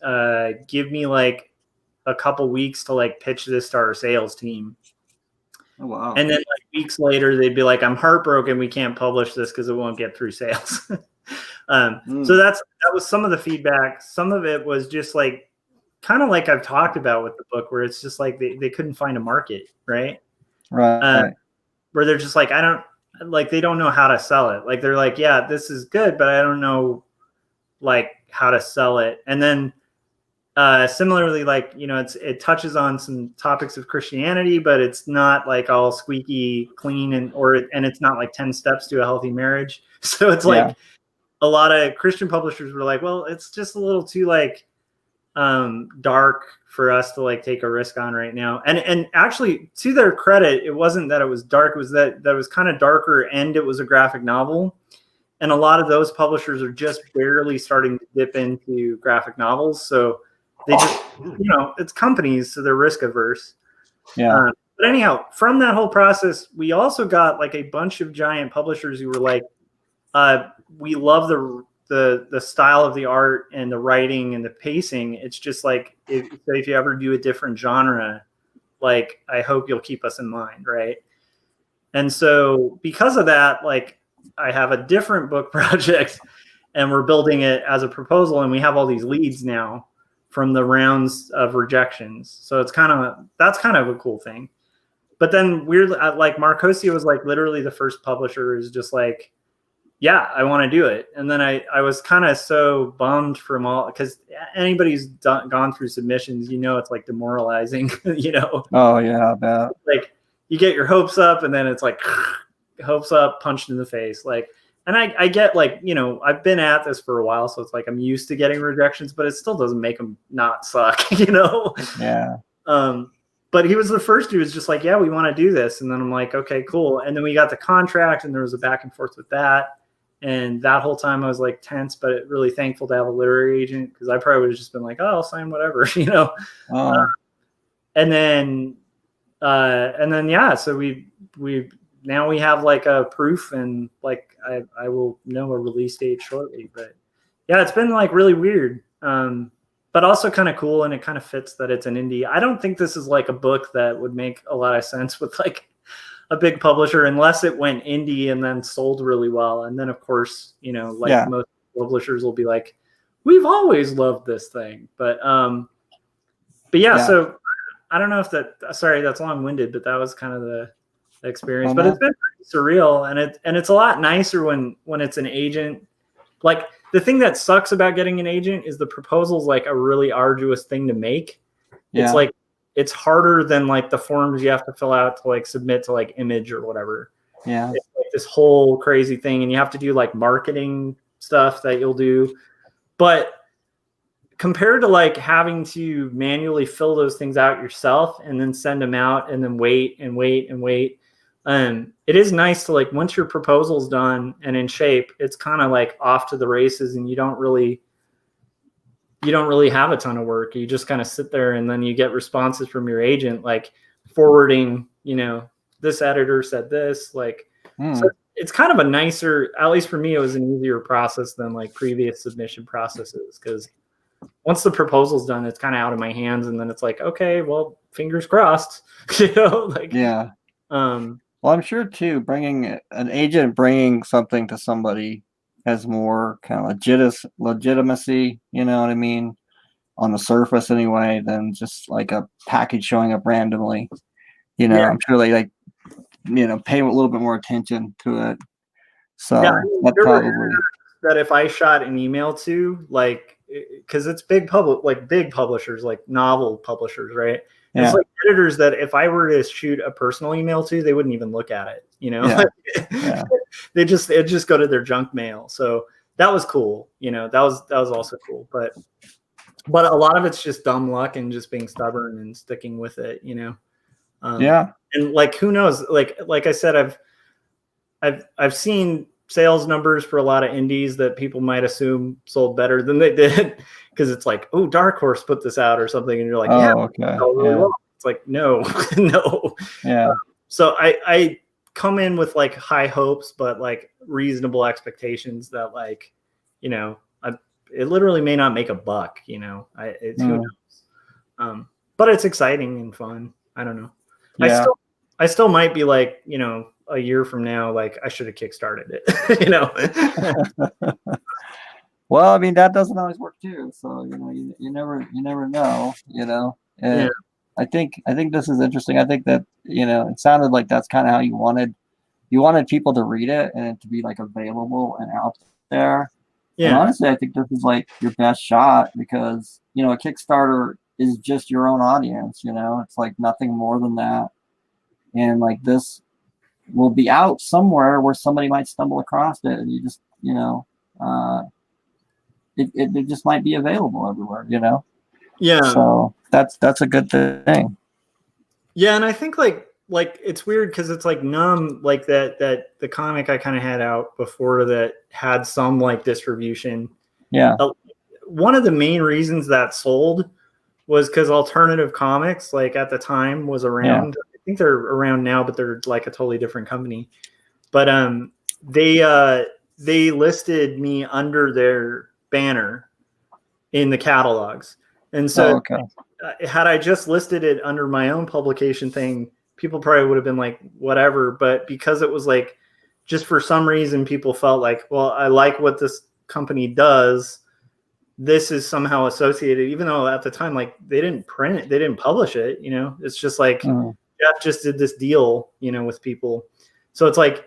Give me like a couple weeks to like pitch this to our sales team. Oh, wow. And then like weeks later, they'd be like, I'm heartbroken. We can't publish this because it won't get through sales. So that was some of the feedback. Some of it was just like, kind of like I've talked about with the book, where it's just like they couldn't find a market, right? Right. Where they're just like, they don't know how to sell it. Like they're like, yeah, this is good, but I don't know like how to sell it. And then similarly, like, it touches on some topics of Christianity, but it's not like all squeaky clean, and it's not like 10 steps to a healthy marriage. So it's like a lot of Christian publishers were like, well, it's just a little too like dark for us to like take a risk on right now. And actually, to their credit, it wasn't that it was dark, it was that it was kind of darker, and it was a graphic novel. And a lot of those publishers are just barely starting to dip into graphic novels. So they just, it's companies, so they're risk averse. Yeah. But anyhow, from that whole process, we also got like a bunch of giant publishers who were like, we love the style of the art and the writing and the pacing. It's just like, if you ever do a different genre, like, I hope you'll keep us in mind. Right. And so because of that, like, I have a different book project, and we're building it as a proposal, and we have all these leads now from the rounds of rejections. So that's kind of a cool thing. But then weirdly, like Marcosia was like literally the first publisher is just like, yeah, I want to do it. And then I was kind of so bummed from all, because anybody who's gone through submissions, it's like demoralizing, Oh yeah, I bet. Like you get your hopes up, and then it's like hopes up, punched in the face. Like, and I get like, I've been at this for a while, so it's like I'm used to getting rejections, but it still doesn't make them not suck, Yeah. But he was the first who was just like, yeah, we want to do this. And then I'm like, okay, cool. And then we got the contract, and there was a back and forth with that. And that whole time I was like tense, but really thankful to have a literary agent, because I probably would have just been like, oh, I'll sign whatever, and then yeah, so we now we have like a proof, and like I will know a release date shortly. But yeah, it's been like really weird, but also kind of cool, and it kind of fits that it's an indie. I don't think this is like a book that would make a lot of sense with like a big publisher, unless it went indie and then sold really well. And then of course, most publishers will be like, we've always loved this thing. But yeah, so I don't know if sorry, that's long-winded, but that was kind of the experience. But it's been surreal, and it's a lot nicer when it's an agent. Like, the thing that sucks about getting an agent is the proposal's like a really arduous thing to make. It's like, it's harder than like the forms you have to fill out to like submit to like Image or whatever. Yeah. It's like this whole crazy thing, and you have to do like marketing stuff that you'll do. But compared to like having to manually fill those things out yourself and then send them out and then wait, it is nice to like, once your proposal's done and in shape, it's kind of like off to the races, and you don't really have a ton of work. You just kind of sit there, and then you get responses from your agent, like forwarding, this editor said this, like, so it's kind of a nicer, at least for me, it was an easier process than like previous submission processes. Cause once the proposal's done, it's kind of out of my hands, and then it's like, okay, well, fingers crossed, like, yeah. Well, I'm sure too, bringing something to somebody has more kind of legitimacy, you know what I mean, on the surface anyway, than just like a package showing up randomly. I'm sure they like, pay a little bit more attention to it. So that probably that if I shot an email to, like, because it's big publishers, like novel publishers, right? Yeah. It's like editors that if I were to shoot a personal email to, they wouldn't even look at it, Yeah. It'd just go to their junk mail. So that was cool. That was also cool. But a lot of it's just dumb luck and just being stubborn and sticking with it, yeah. And like, who knows? Like I said, I've seen sales numbers for a lot of indies that people might assume sold better than they did because it's like, oh, Dark Horse put this out or something, and you're like, yeah, okay, really well. It's like, no, no. Yeah. So I come in with like high hopes, but like reasonable expectations that like, you know, it literally may not make a buck, you know. Who knows? But it's exciting and fun. I don't know. Yeah. I still might be like, you know, a year from now, like I should have kickstarted it, you know. Well, I mean, that doesn't always work too. So, you know, you never know, you know. And Yeah. I think this is interesting. I think that, you know, it sounded like that's kind of how you wanted people to read it and it to be like available and out there. Yeah. And honestly, I think this is like your best shot because, you know, a Kickstarter is just your own audience, you know, it's like nothing more than that. And like this will be out somewhere where somebody might stumble across it and you just, you know, it just might be available everywhere, you know? Yeah. So that's a good thing. Yeah. And I think like it's weird because it's like Numb, like that the comic I kind of had out before that had some like distribution. Yeah. One of the main reasons that sold was because alternative comics, like at the time, was around. Yeah. I think they're around now, but they're like a totally different company. But they listed me under their banner in the catalogs, and so had I just listed it under my own publication thing, people probably would have been like, whatever. But because it was like, just for some reason, people felt like, well, I like what this company does. This is somehow associated, even though at the time, like they didn't print it, they didn't publish it, you know, it's just like Jeff just did this deal, you know, with people. So it's like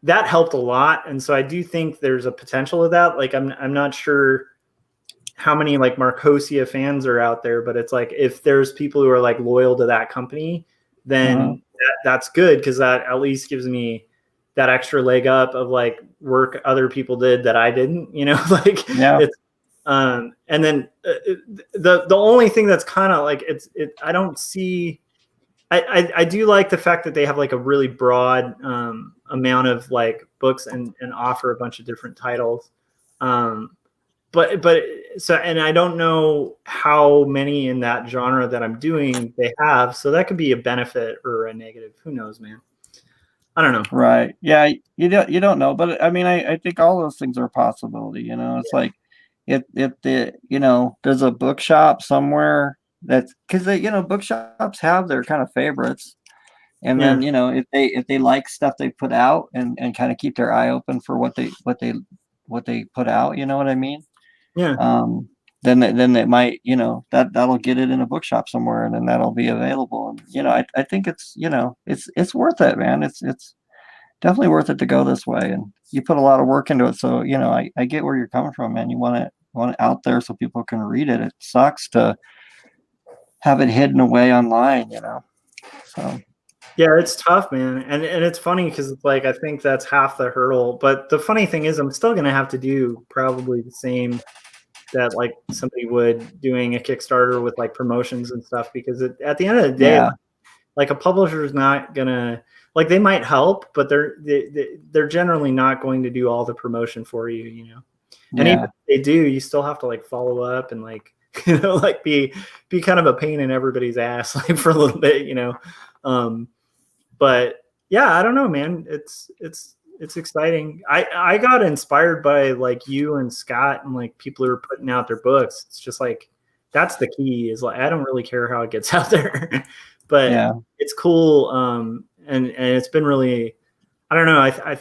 that helped a lot. And so I do think there's a potential of that. Like, I'm not sure how many like Marcosia fans are out there, but it's like, if there's people who are like loyal to that company, then that's good. Cause that at least gives me that extra leg up of like work other people did that I didn't, you know, like it's, and then the only thing that's kind of like I don't see. I do like the fact that they have like a really broad amount of like books and offer a bunch of different titles, but so, and I don't know how many in that genre that I'm doing they have, so that could be a benefit or a negative. Who knows, man? I don't know. Right? Yeah, you don't know, but I mean, I think all those things are a possibility. You know, it's like. If the you know there's a bookshop somewhere that's because you know bookshops have their kind of favorites, and then you know if they like stuff they put out and kind of keep their eye open for what they put out, you know what I mean? Yeah. Then it might, you know, that'll get it in a bookshop somewhere and then that'll be available. And you know I think it's, you know, it's worth it, man. It's definitely worth it to go this way, and you put a lot of work into it. So, you know, I get where you're coming from, man. You want it out there so people can read it. It sucks to have it hidden away online, you know. So yeah, it's tough, man. And it's funny because it's like I think that's half the hurdle. But the funny thing is I'm still gonna have to do probably the same that like somebody would doing a Kickstarter with like promotions and stuff, because at the end of the day, like a publisher is not gonna, like, they might help, but they're generally not going to do all the promotion for you, you know. And even if they do, you still have to like follow up and like, you know, like be kind of a pain in everybody's ass like for a little bit, you know. But yeah, I don't know, man. It's exciting. I got inspired by like you and Scott and like people who are putting out their books. It's just like that's the key, is like I don't really care how it gets out there. But it's cool, and it's been really, I don't know,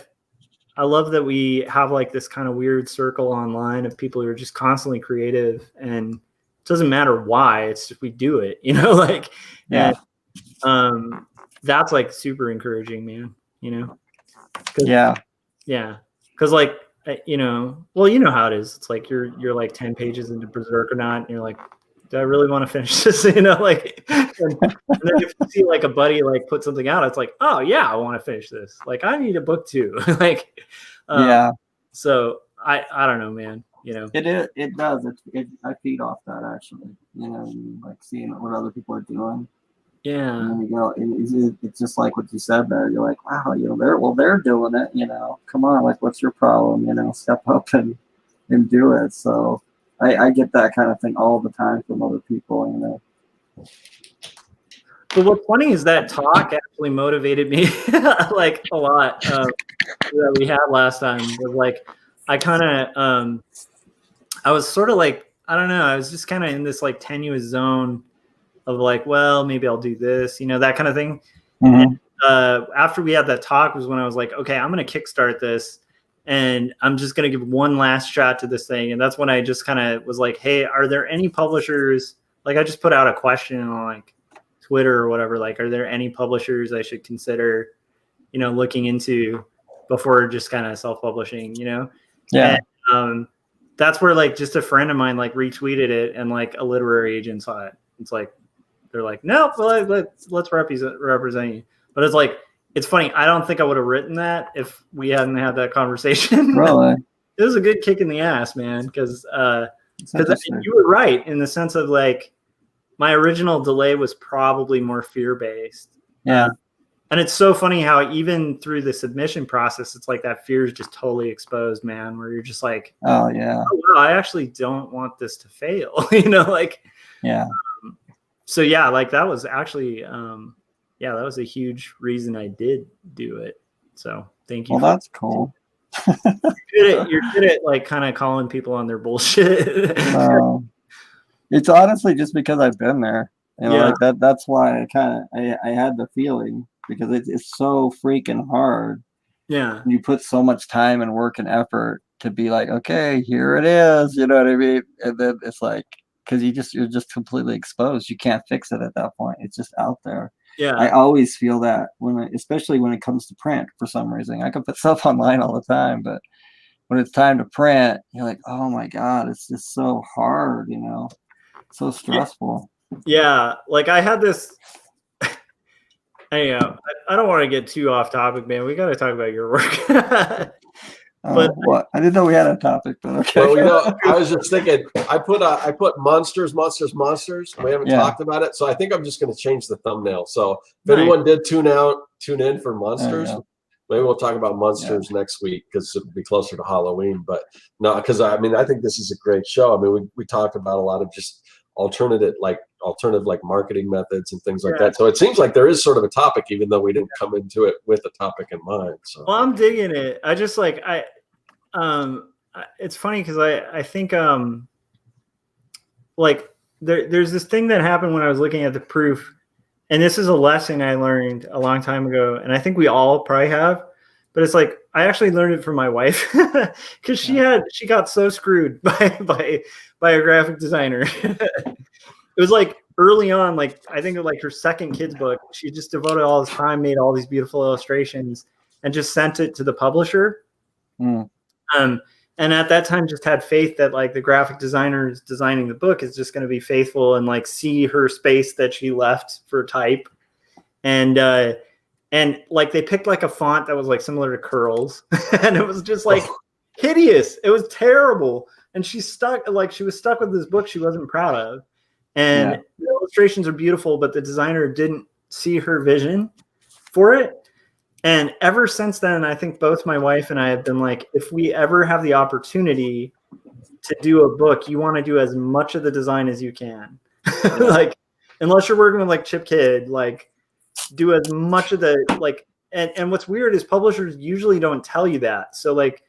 I love that we have like this kind of weird circle online of people who are just constantly creative, and it doesn't matter why, it's just we do it, you know, like and that's like super encouraging, man, you know. Because like, you know, well, you know how it is. It's like you're like 10 pages into Berserk or not, and you're like, do I really want to finish this? You know, like, and then if you see like a buddy like put something out, it's like, oh yeah, I want to finish this. Like, I need a book too. Like, So I don't know, man. You know, it does. I feed off that actually. You know, like seeing what other people are doing. Yeah. And you know, it's just like what you said there. You're like, wow, you know, they're doing it. You know, come on, like, what's your problem? You know, step up and do it. So I get that kind of thing all the time from other people. You know. But what's funny is that talk actually motivated me like a lot. That we had last time was like, I kind of, I was sort of like, I don't know, I was just kind of in this like tenuous zone of like, well, maybe I'll do this, you know, that kind of thing. Mm-hmm. And, after we had that talk was when I was like, okay, I'm going to kickstart this and I'm just going to give one last shot to this thing. And that's when I just kind of was like, hey, are there any publishers? Like I just put out a question on like Twitter or whatever, like, are there any publishers I should consider, you know, looking into before just kind of self-publishing, you know? Yeah. And, that's where like just a friend of mine like retweeted it and like a literary agent saw it. It's like, they're like, no, well, let's represent you. But it's like, it's funny. I don't think I would have written that if we hadn't had that conversation. Really? It was a good kick in the ass, man. Because you were right in the sense of like, my original delay was probably more fear-based. Yeah. And it's so funny how even through the submission process, it's like that fear is just totally exposed, man, where you're just like, oh yeah, oh, wow, I actually don't want this to fail. You know, like, yeah. So yeah, like that was actually, that was a huge reason I did do it. So thank you. Well, that's cool. You're good at like kind of calling people on their bullshit. It's honestly just because I've been there. You know, Yeah. like that. That's why I had the feeling, because it's so freaking hard. Yeah. You put so much time and work and effort to be like, okay, here it is. You know what I mean? And then it's like, because you're just completely exposed. You can't fix it at that point. It's just out there. Yeah. I always feel that especially when it comes to print. For some reason, I can put stuff online all the time, but when it's time to print, you're like, oh my god, it's just so hard. You know, so stressful. Yeah, like I had this. Anyhow, I don't want to get too off topic, man. We got to talk about your work. But what? I didn't know we had a topic, but okay. Well, you know, I was just thinking. I put monsters. We haven't talked about it, so I think I'm just going to change the thumbnail. So if anyone did tune in for monsters, maybe we'll talk about monsters next week because it'll be closer to Halloween. But no, because I mean, I think this is a great show. I mean, we talked about a lot of just alternative marketing methods and things like that. So it seems like there is sort of a topic, even though we didn't come into it with a topic in mind. So well, I'm digging it. I just like it's funny because I think like there's this thing that happened when I was looking at the proof, and this is a lesson I learned a long time ago, and I think we all probably have. But it's like I actually learned it from my wife because she got so screwed by a graphic designer. It was like early on, like I think of like her second kid's book. She just devoted all this time, made all these beautiful illustrations, and just sent it to the publisher. And at that time, just had faith that like the graphic designer designing the book is just going to be faithful and like see her space that she left for type, and like they picked like a font that was like similar to Curls, and it was just like hideous. It was terrible, and she was stuck with this book she wasn't proud of. And the illustrations are beautiful, but the designer didn't see her vision for it. And ever since then, I think both my wife and I have been like, if we ever have the opportunity to do a book, you want to do as much of the design as you can. Like, unless you're working with like Chip Kidd, like do as much of the like, and what's weird is publishers usually don't tell you that. So like,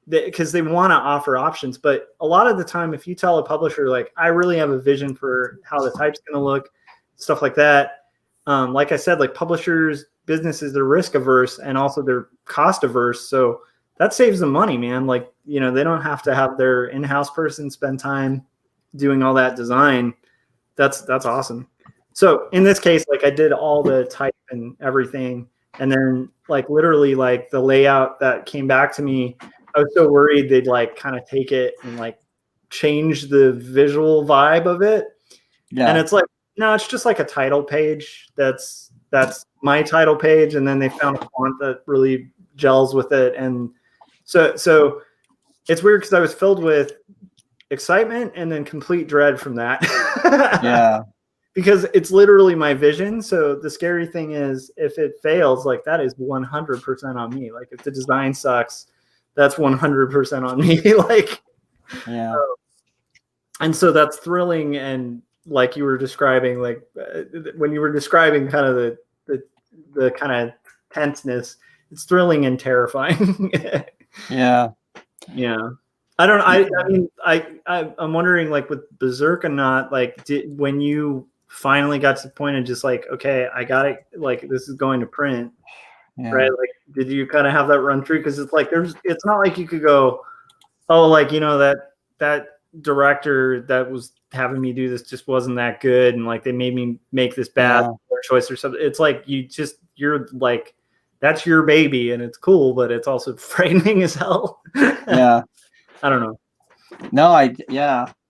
because they want to offer options, but a lot of the time, if you tell a publisher, like, I really have a vision for how the type's going to look, stuff like that. Like I said, like publishers, businesses, they're risk averse and also they're cost averse. So that saves them money, man. Like, you know, they don't have to have their in-house person spend time doing all that design. That's awesome. So in this case, like I did all the type and everything. And then like literally like the layout that came back to me, I was so worried they'd like kind of take it and like change the visual vibe of it. Yeah. And it's like, no, it's just like a title page. That's my title page. And then they found a font that really gels with it. And so it's weird because I was filled with excitement and then complete dread from that. Yeah. because it's literally my vision. So the scary thing is if it fails, like that is 100% on me. Like if the design sucks, that's 100% on me. Like, yeah. And so that's thrilling. And like you were describing, like when you were describing kind of the kind of tenseness, it's thrilling and terrifying. Yeah. Yeah. I don't know. I mean, I'm wondering, like with Berserk or not, like when you finally got to the point of just like, okay, I got it, like this is going to print, right? Like, did you kind of have that run through? Because it's like it's not like you could go, oh, like that director that was having me do this just wasn't that good, and like they made me make this bad choice or something. It's like you're like, that's your baby and it's cool, but it's also frightening as hell. Yeah. I don't know. No, I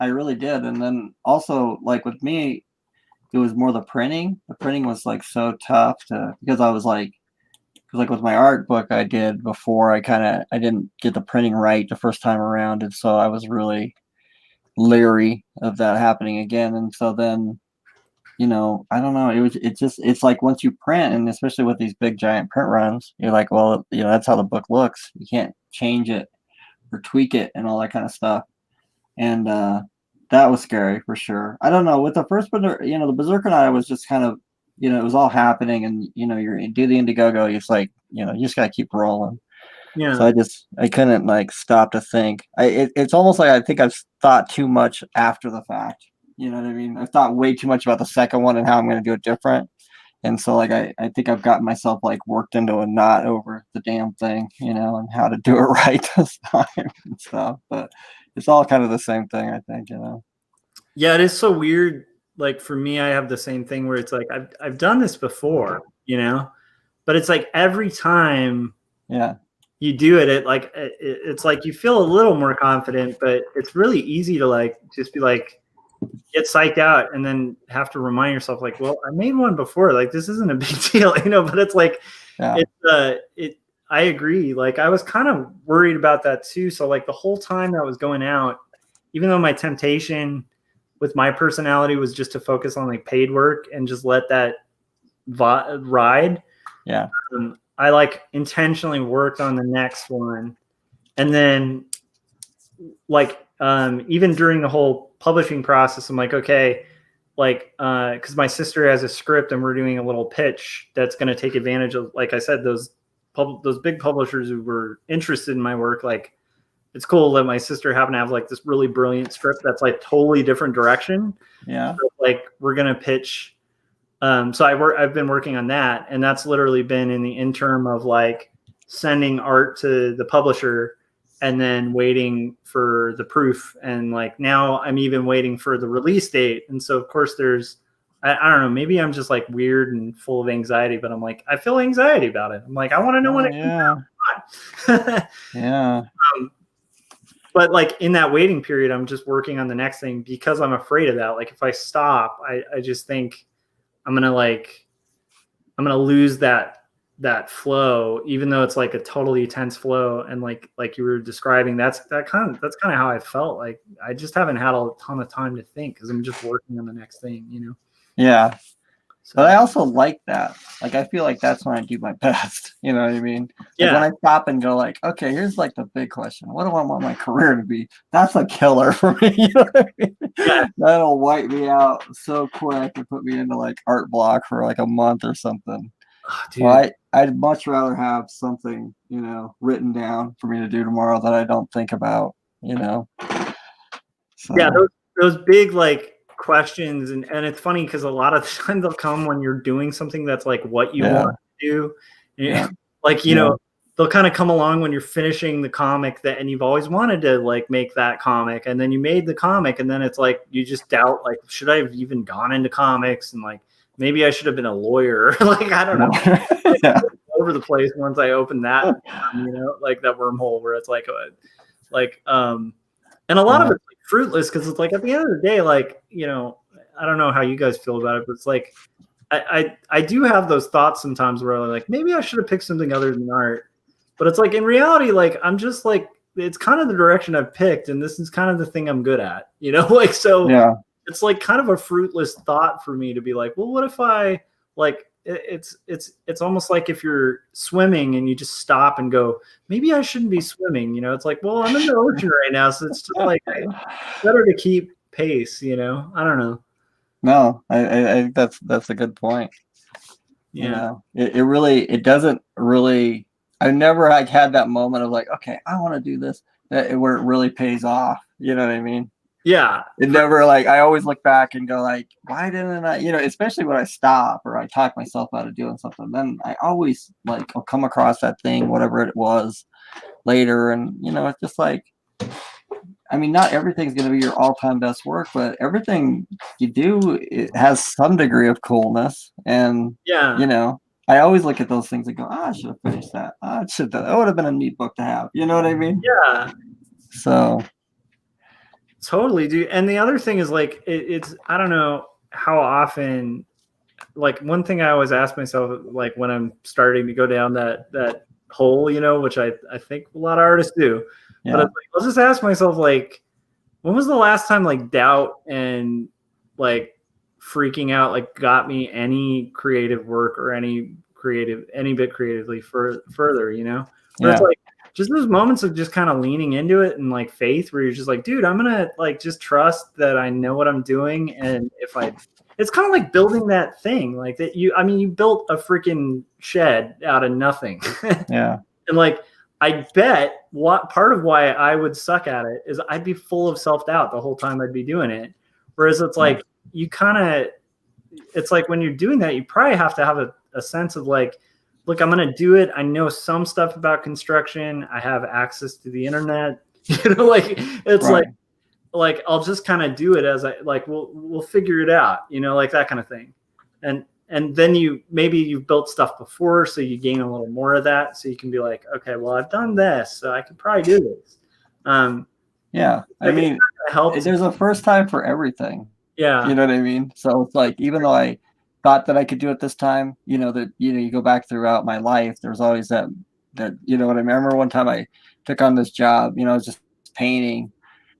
really did. And then also like with me, it was more the printing. The printing was like so tough because I was like, with my art book I did before, I didn't get the printing right the first time around. And so I was really leery of that happening again. And so then, I don't know. It's like once you print, and especially with these big giant print runs, you're like, well, that's how the book looks. You can't change it or tweak it and all that kind of stuff. And that was scary for sure. I don't know. With the first one, the Berserker Night, I was just kind of, it was all happening, and you do the Indiegogo. It's like, you just gotta keep rolling. Yeah. So I couldn't like stop to think. It's almost like I think I've thought too much after the fact. You know what I mean? I've thought way too much about the second one and how I'm going to do it different. And so like I think I've gotten myself like worked into a knot over the damn thing, and how to do it right this time and stuff. But it's all kind of the same thing, I think, Yeah, it is so weird. Like for me, I have the same thing where it's like I've done this before, but it's like every time you do it, it's like you feel a little more confident, but it's really easy to like just be like get psyched out and then have to remind yourself like, well, I made one before, like this isn't a big deal, but it's like I agree. Like I was kind of worried about that too. So like the whole time that was going out, even though my temptation with my personality was just to focus on like paid work and just let that ride. Yeah. I like intentionally worked on the next one. And then like, even during the whole publishing process, I'm like, okay, like, cause my sister has a script and we're doing a little pitch that's going to take advantage of, like I said, those big publishers who were interested in my work. Like, it's cool that my sister happened to have like this really brilliant script that's like totally different direction. Yeah. So, like we're going to pitch. So I've been working on that, and that's literally been in the interim of like sending art to the publisher and then waiting for the proof. And like now I'm even waiting for the release date. And so of course I don't know, maybe I'm just like weird and full of anxiety, but I'm like, I feel anxiety about it. I'm like, I want to know when it comes out. Yeah. But like in that waiting period, I'm just working on the next thing because I'm afraid of that. Like if I stop, I just think I'm going to lose that flow, even though it's like a totally tense flow. And like you were describing, that's kind of how I felt. Like I just haven't had a ton of time to think because I'm just working on the next thing, Yeah. So, but I also like that. Like, I feel like that's when I do my best. You know what I mean? Yeah. Like when I stop and go like, okay, here's like the big question. What do I want my career to be? That's a killer for me. You know what I mean? Yeah. That'll wipe me out so quick and put me into like art block for like a month or something. Oh, dude. Well, I'd much rather have something, written down for me to do tomorrow that I don't think about, So. Yeah, those big like questions, and it's funny because a lot of times they'll come when you're doing something that's like what you want to do. Like they'll kind of come along when you're finishing the comic and you've always wanted to like make that comic, and then you made the comic, and then it's like you just doubt like, should I have even gone into comics, and like maybe I should have been a lawyer. Like I don't know. Over the place once I opened that, like that wormhole where it's like and a lot of it's like fruitless because it's like at the end of the day, like, I don't know how you guys feel about it, but it's like I do have those thoughts sometimes where I'm like, maybe I should have picked something other than art. But it's like in reality, like I'm just like, it's kind of the direction I've picked, and this is kind of the thing I'm good at, like so. Yeah. it's like kind of a fruitless thought for me to be like, well, what if I like, it's almost like if you're swimming and you just stop and go, maybe I shouldn't be swimming. You know, it's like, well, I'm in the ocean right now. So it's just like better to keep pace, you know? I don't know. No, I think that's a good point. Yeah. You know, it doesn't really, I never like had that moment of like, okay, I want to do this, where it really pays off. You know what I mean? Yeah. It never like, I always look back and go like, why didn't I, you know, especially when I stop or I talk myself out of doing something, then I always like, I'll come across that thing, whatever it was later. And, you know, it's just like, I mean, not everything's going to be your all-time best work, but everything you do, it has some degree of coolness. And, Yeah. you know, I always look at those things and go, I should have finished that. That would have been a neat book to have. You know what I mean? Yeah. So. Totally, dude. And the other thing is like, it's, I don't know how often, like one thing I always ask myself, like when I'm starting to go down that hole, you know, which I think a lot of artists do, Yeah. but I'll just ask myself, like, when was the last time like doubt and like freaking out like got me any creative work or any bit creatively further, you know? Where it's like just those moments of just kind of leaning into it and like faith where you're just like, dude, I'm gonna like just trust that I know what I'm doing. And it's kind of like building that thing like that you built a freaking shed out of nothing. Yeah. And like, I bet what part of why I would suck at it is I'd be full of self-doubt the whole time I'd be doing it. Whereas it's like, it's like when you're doing that, you probably have to have a sense of like, look, I'm going to do it. I know some stuff about construction. I have access to the internet, you know, like it's like, I'll just kind of do it as I like, we'll figure it out, you know, like that kind of thing. And then you've built stuff before, so you gain a little more of that. So you can be like, okay, well, I've done this, so I could probably do this. Yeah. I mean, there's a first time for everything. Yeah. You know what I mean? So it's like, even though I thought that I could do it this time, you know, that, you know, you go back throughout my life, there's always that, you know what I mean? I remember one time I took on this job, you know, I was just painting,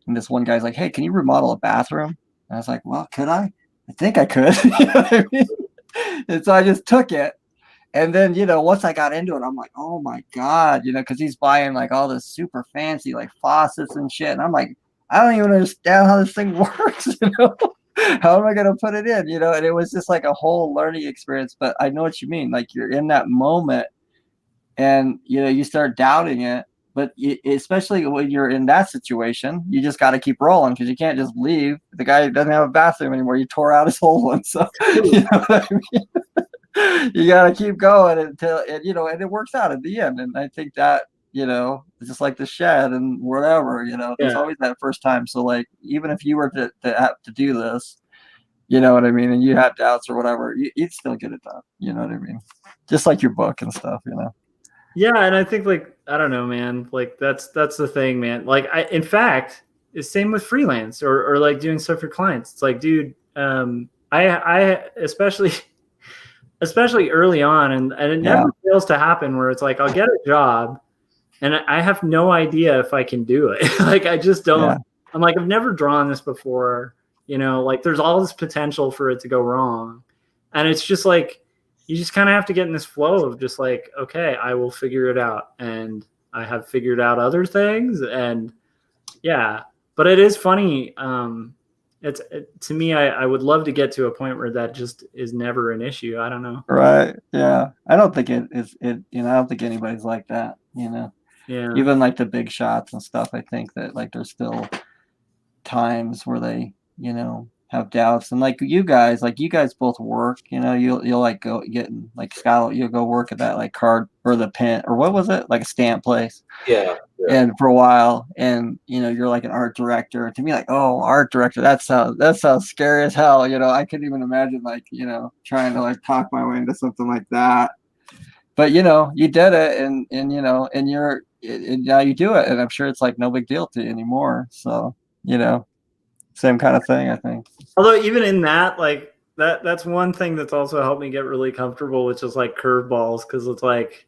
and this one guy's like, hey, can you remodel a bathroom? And I was like, well, could I? I think I could. You know what I mean? And so I just took it. And then, you know, once I got into it, I'm like, oh my God, you know, because he's buying like all this super fancy like faucets and shit. And I'm like, I don't even understand how this thing works, you know? How am I going to put it in, you know? And it was just like a whole learning experience. But I know what you mean. Like, you're in that moment and, you know, you start doubting it. But especially when you're in that situation, you just got to keep rolling, because you can't just leave. The guy doesn't have a bathroom anymore. You tore out his whole one. So, you know what I mean? You got to keep going until, you know, and it works out at the end. And I think that, you know, it's just like the shed and whatever, you know, there's always that first time. So like, even if you were to have to do this, you know what I mean, and you had doubts or whatever, you'd still get it done. You know what I mean? Just like your book and stuff, you know? Yeah. And I think like, I don't know, man, like that's the thing, man. Like in fact, it's same with freelance or like doing stuff for clients. It's like, dude, I especially early on, and it never fails to happen where it's like, I'll get a job and I have no idea if I can do it. Like, I just don't, I'm like, I've never drawn this before, you know, like there's all this potential for it to go wrong. And it's just like, you just kind of have to get in this flow of just like, okay, I will figure it out. And I have figured out other things. And yeah, but it is funny. To me, I would love to get to a point where that just is never an issue. I don't know. Right. Yeah. I don't think you know, I don't think anybody's like that, you know? Yeah. Even like the big shots and stuff, I think that like there's still times where they, you know, have doubts. And like you guys both work, you know, you'll like go getting like Scott, you'll go work at that like card or the pen or what was it, like a stamp place. Yeah. And for a while, and you know, you're like an art director. To me, like, oh, art director, that sounds scary as hell. You know, I couldn't even imagine like, you know, trying to like talk my way into something like that. But you know, you did it, and you know, and now you do it, and I'm sure it's like no big deal to you anymore. So, you know, same kind of thing, I think. Although even in that, like that's one thing that's also helped me get really comfortable, which is like curveballs, because it's like,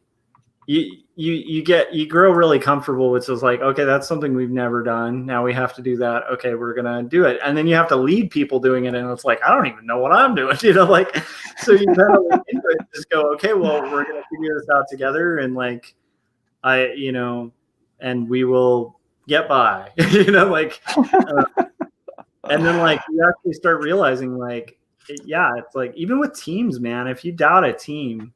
you grow really comfortable with just like, okay, that's something we've never done. Now we have to do that. Okay, we're gonna do it. And then you have to lead people doing it, and it's like, I don't even know what I'm doing, like, so you kind of like into it, just go, okay, well, we're gonna figure this out together, and like and we will get by, like and then like you actually start realizing like it's like even with teams, man, if you doubt a team,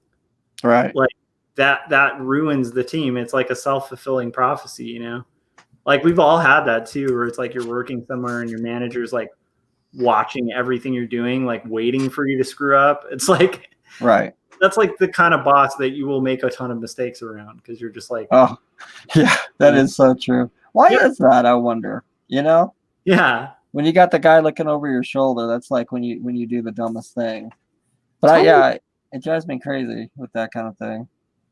right, like that ruins the team. It's like a self-fulfilling prophecy, like we've all had that too, where it's like you're working somewhere and your manager's like watching everything you're doing, like waiting for you to screw up. It's like, right, that's like the kind of boss that you will make a ton of mistakes around, because you're just like, oh yeah, that is so true. Why is that, I wonder? Yeah, when you got the guy looking over your shoulder, that's like when you do the dumbest thing. But it drives me crazy with that kind of thing.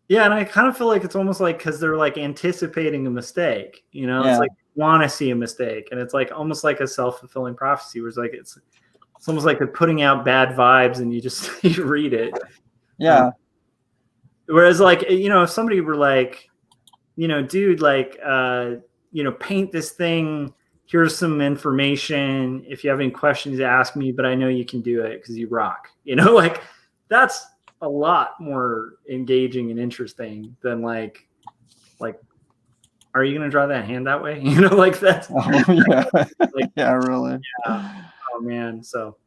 Yeah, and I kind of feel like it's almost like because they're like anticipating a mistake, It's like you want to see a mistake, and it's like almost like a self-fulfilling prophecy, where it's like it's almost like they're putting out bad vibes, and you just you read it. Yeah. Whereas like if somebody were like, dude, like paint this thing. Here's some information. If you have any questions, ask me. But I know you can do it because you rock. Like that's a lot more engaging and interesting than like are you gonna draw that hand that way? Like that's like, yeah, really. Yeah. Oh man. So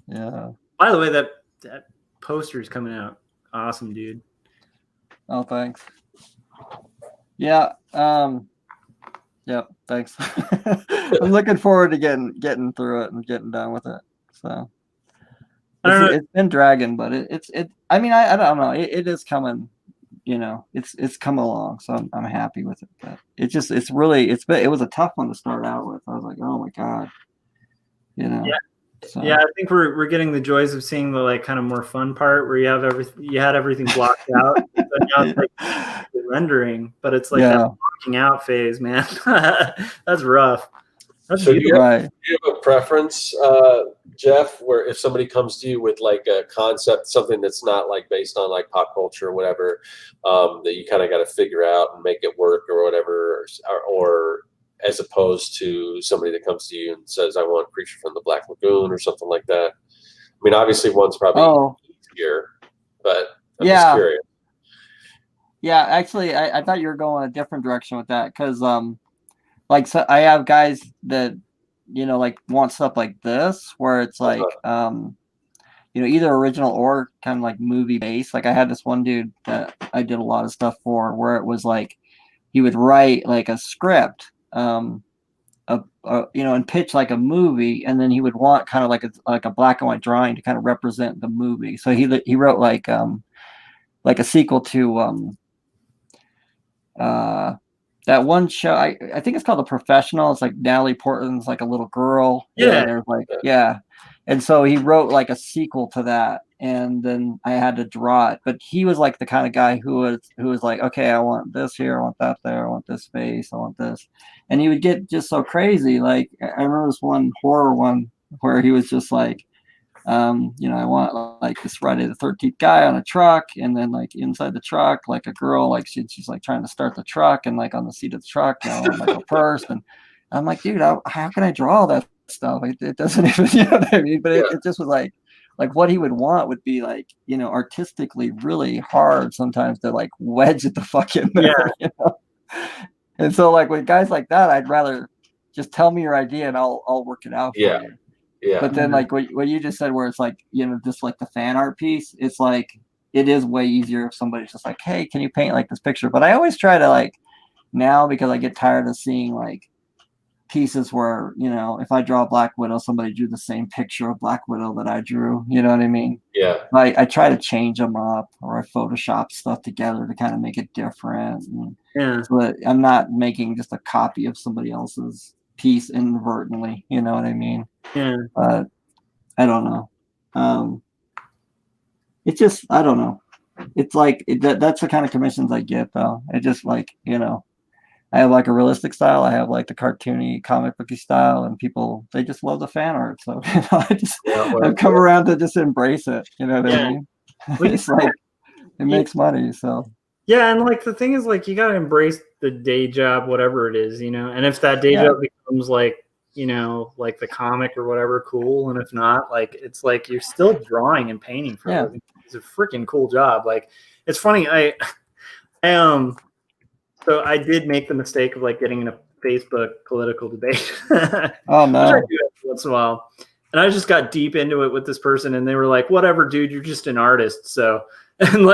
yeah. By the way, that poster is coming out. Awesome, dude. Oh, thanks. Yeah. Yeah, thanks. I'm looking forward to getting through it and getting done with it. So it's been dragging, but I mean, I don't know. It is coming, it's come along. So I'm happy with it. But it was a tough one to start out with. I was like, oh my God. Yeah. So. Yeah, I think we're getting the joys of seeing the like kind of more fun part where you had everything blocked out. But now it's like rendering, but it's like that blocking out phase, man. That's rough. So do you have a preference, Jeff, where if somebody comes to you with like a concept, something that's not like based on like pop culture or whatever, that you kind of got to figure out and make it work or whatever, or as opposed to somebody that comes to you and says, I want Creature from the Black Lagoon or something like that? I mean, obviously one's probably easier, but I'm just curious. Yeah, actually, I thought you were going a different direction with that, because like, so I have guys that like want stuff like this, where it's like either original or kind of like movie based. Like I had this one dude that I did a lot of stuff for, where it was like he would write like a script, and pitch like a movie, and then he would want kind of like a black and white drawing to kind of represent the movie. So he wrote like a sequel to that one show. I think it's called The Professional. It's like Natalie Portman's like a little girl. Yeah. And there's like and so he wrote like a sequel to that, and then I had to draw it. But he was like the kind of guy who was like, okay, I want this here, I want that there, I want this face, I want this. And he would get just so crazy. Like I remember this one horror one where he was just like, I want like this Friday the 13th guy on a truck, and then like inside the truck, like a girl, like she's like trying to start the truck, and like on the seat of the truck, like a purse. And I'm like, dude, how can I draw all that stuff? It doesn't even, you know what I mean? But it just was like what he would want would be like, artistically really hard sometimes to like wedge it the fuck in there. And so like with guys like that, I'd rather just tell me your idea and I'll work it out for you. Yeah. But then like what you just said, where it's like, just like the fan art piece, it's like, it is way easier if somebody's just like, hey, can you paint like this picture? But I always try to like now, because I get tired of seeing like pieces where, if I draw Black Widow, somebody drew the same picture of Black Widow that I drew, you know what I mean? Yeah. I try to change them up, or I Photoshop stuff together to kind of make it different. So that I'm not making just a copy of somebody else's piece inadvertently, you know what I mean? Yeah. But I don't know. It's just, I don't know. It's like that's the kind of commissions I get, though. It just like, I have like a realistic style, I have like the cartoony comic booky style, and people, they just love the fan art. So I've come around to just embrace it, you know what I mean? It's like it makes money. So Yeah, and like the thing is, like, you gotta embrace the day job, whatever it is, and if that day job becomes like, like the comic or whatever, cool, and if not, like, it's like you're still drawing and painting for a living. It's a freaking cool job. Like, it's funny, so I did make the mistake of like getting in a Facebook political debate. Oh no. Which I do every once in a while. And I just got deep into it with this person, and they were like, whatever, dude, you're just an artist. So, and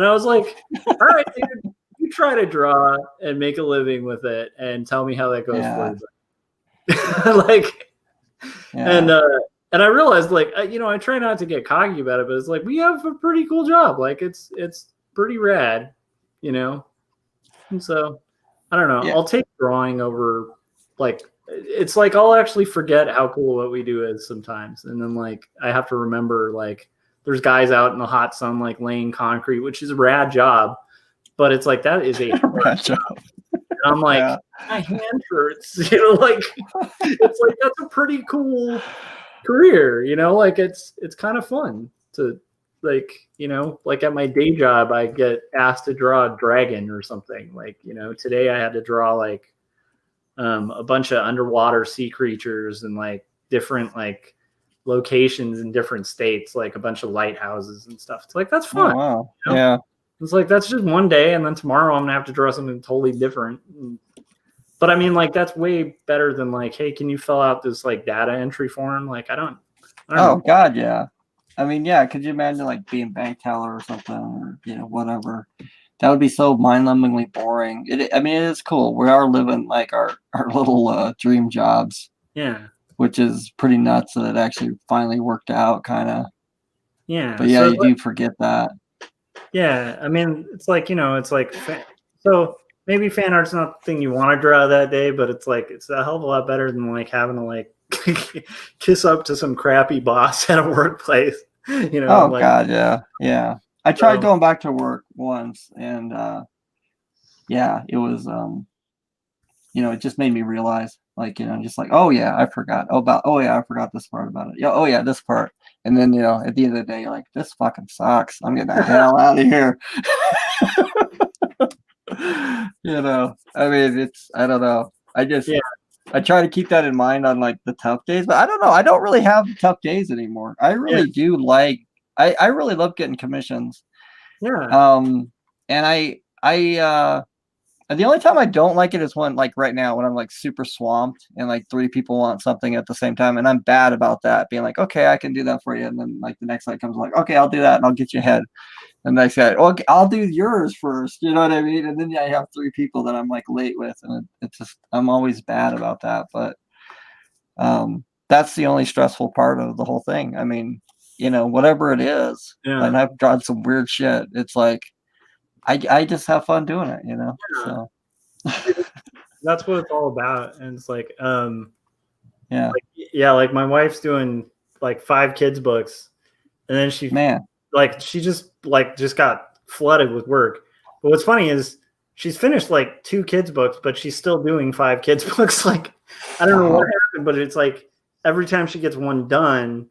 I was like, all right, dude, you try to draw and make a living with it and tell me how that goes for you. And I realized, like, I try not to get cocky about it, but it's like, we have a pretty cool job. Like, it's pretty rad, And so, I don't know. Yeah. I'll take drawing over, like, it's like I'll actually forget how cool what we do is sometimes. And then, like, I have to remember, like, there's guys out in the hot sun, like, laying concrete, which is a rad job. But it's like, that is a rad job. And I'm like, my hand hurts. Like, it's like, that's a pretty cool career, like, it's kind of fun to, like, like at my day job, I get asked to draw a dragon or something. Like, today I had to draw like a bunch of underwater sea creatures and like different like locations in different states, like a bunch of lighthouses and stuff. It's like, that's fun. Oh, wow. Yeah. It's like, that's just one day, and then tomorrow I'm gonna have to draw something totally different. But I mean, like, that's way better than like, hey, can you fill out this like data entry form? Like, I don't know. God, yeah. I mean, yeah, could you imagine like being bank teller or something, or whatever? That would be so mind-numbingly boring. It is cool. We are living like our little dream jobs. Yeah. Which is pretty nuts that it actually finally worked out, kind of. Yeah. But yeah, so, you do forget that. Yeah, I mean, it's like, it's like, so maybe fan art's not the thing you want to draw that day, but it's like, it's a hell of a lot better than like having to like kiss up to some crappy boss at a workplace. Oh, like, God, yeah. I tried going back to work once, and it was it just made me realize, like, just like, oh yeah, I forgot I forgot this part about it. Yeah, oh yeah, this part. And then, at the end of the day, you're like, this fucking sucks. I'm getting the hell out of here. I mean, I don't know. I try to keep that in mind on like the tough days, but I don't know. I don't really have tough days anymore. I really do like, I really love getting commissions. Yeah. And the only time I don't like it is when, like right now, when I'm like super swamped and like 3 people want something at the same time, and I'm bad about that, being like, okay, I can do that for you, and then like the next night comes like, okay, I'll do that and I'll get you ahead. And the next guy, okay, I'll do yours first, you know what I mean? And then I have 3 people that I'm like late with, and it's just, I'm always bad about that. But that's the only stressful part of the whole thing. I mean, whatever it is, and I've drawn some weird shit. It's like, I just have fun doing it, So that's what it's all about. And it's like, like my wife's doing like 5 kids books, and then she just got flooded with work. But what's funny is she's finished like 2 kids books, but she's still doing 5 kids books. Like, I don't know what happened, but it's like every time she gets one done,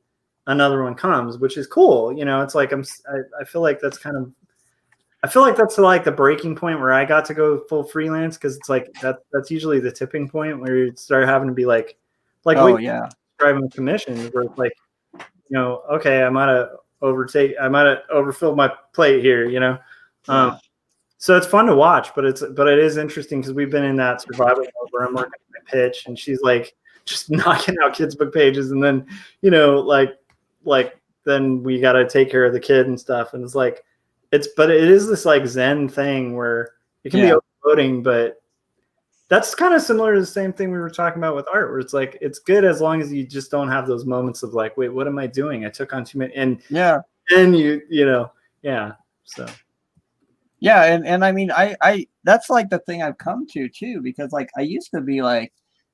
another one comes, which is cool. It's like, I feel like that's kind of, I feel like that's like the breaking point where I got to go full freelance, because it's like that's usually the tipping point where you start having to be like driving commissions, where it's like, okay, I might have overfilled my plate here, So it's fun to watch, but it is interesting, because we've been in that survival mode where I'm working on my pitch, and she's like just knocking out kids book pages, and then like then we got to take care of the kid and stuff, and it's like, but it is this like Zen thing where it can be overloading, but that's kind of similar to the same thing we were talking about with art, where it's like, it's good as long as you just don't have those moments of like, wait, what am I doing? I took on too many, and so. Yeah. And I mean, I that's like the thing I've come to too, because like I used to be like,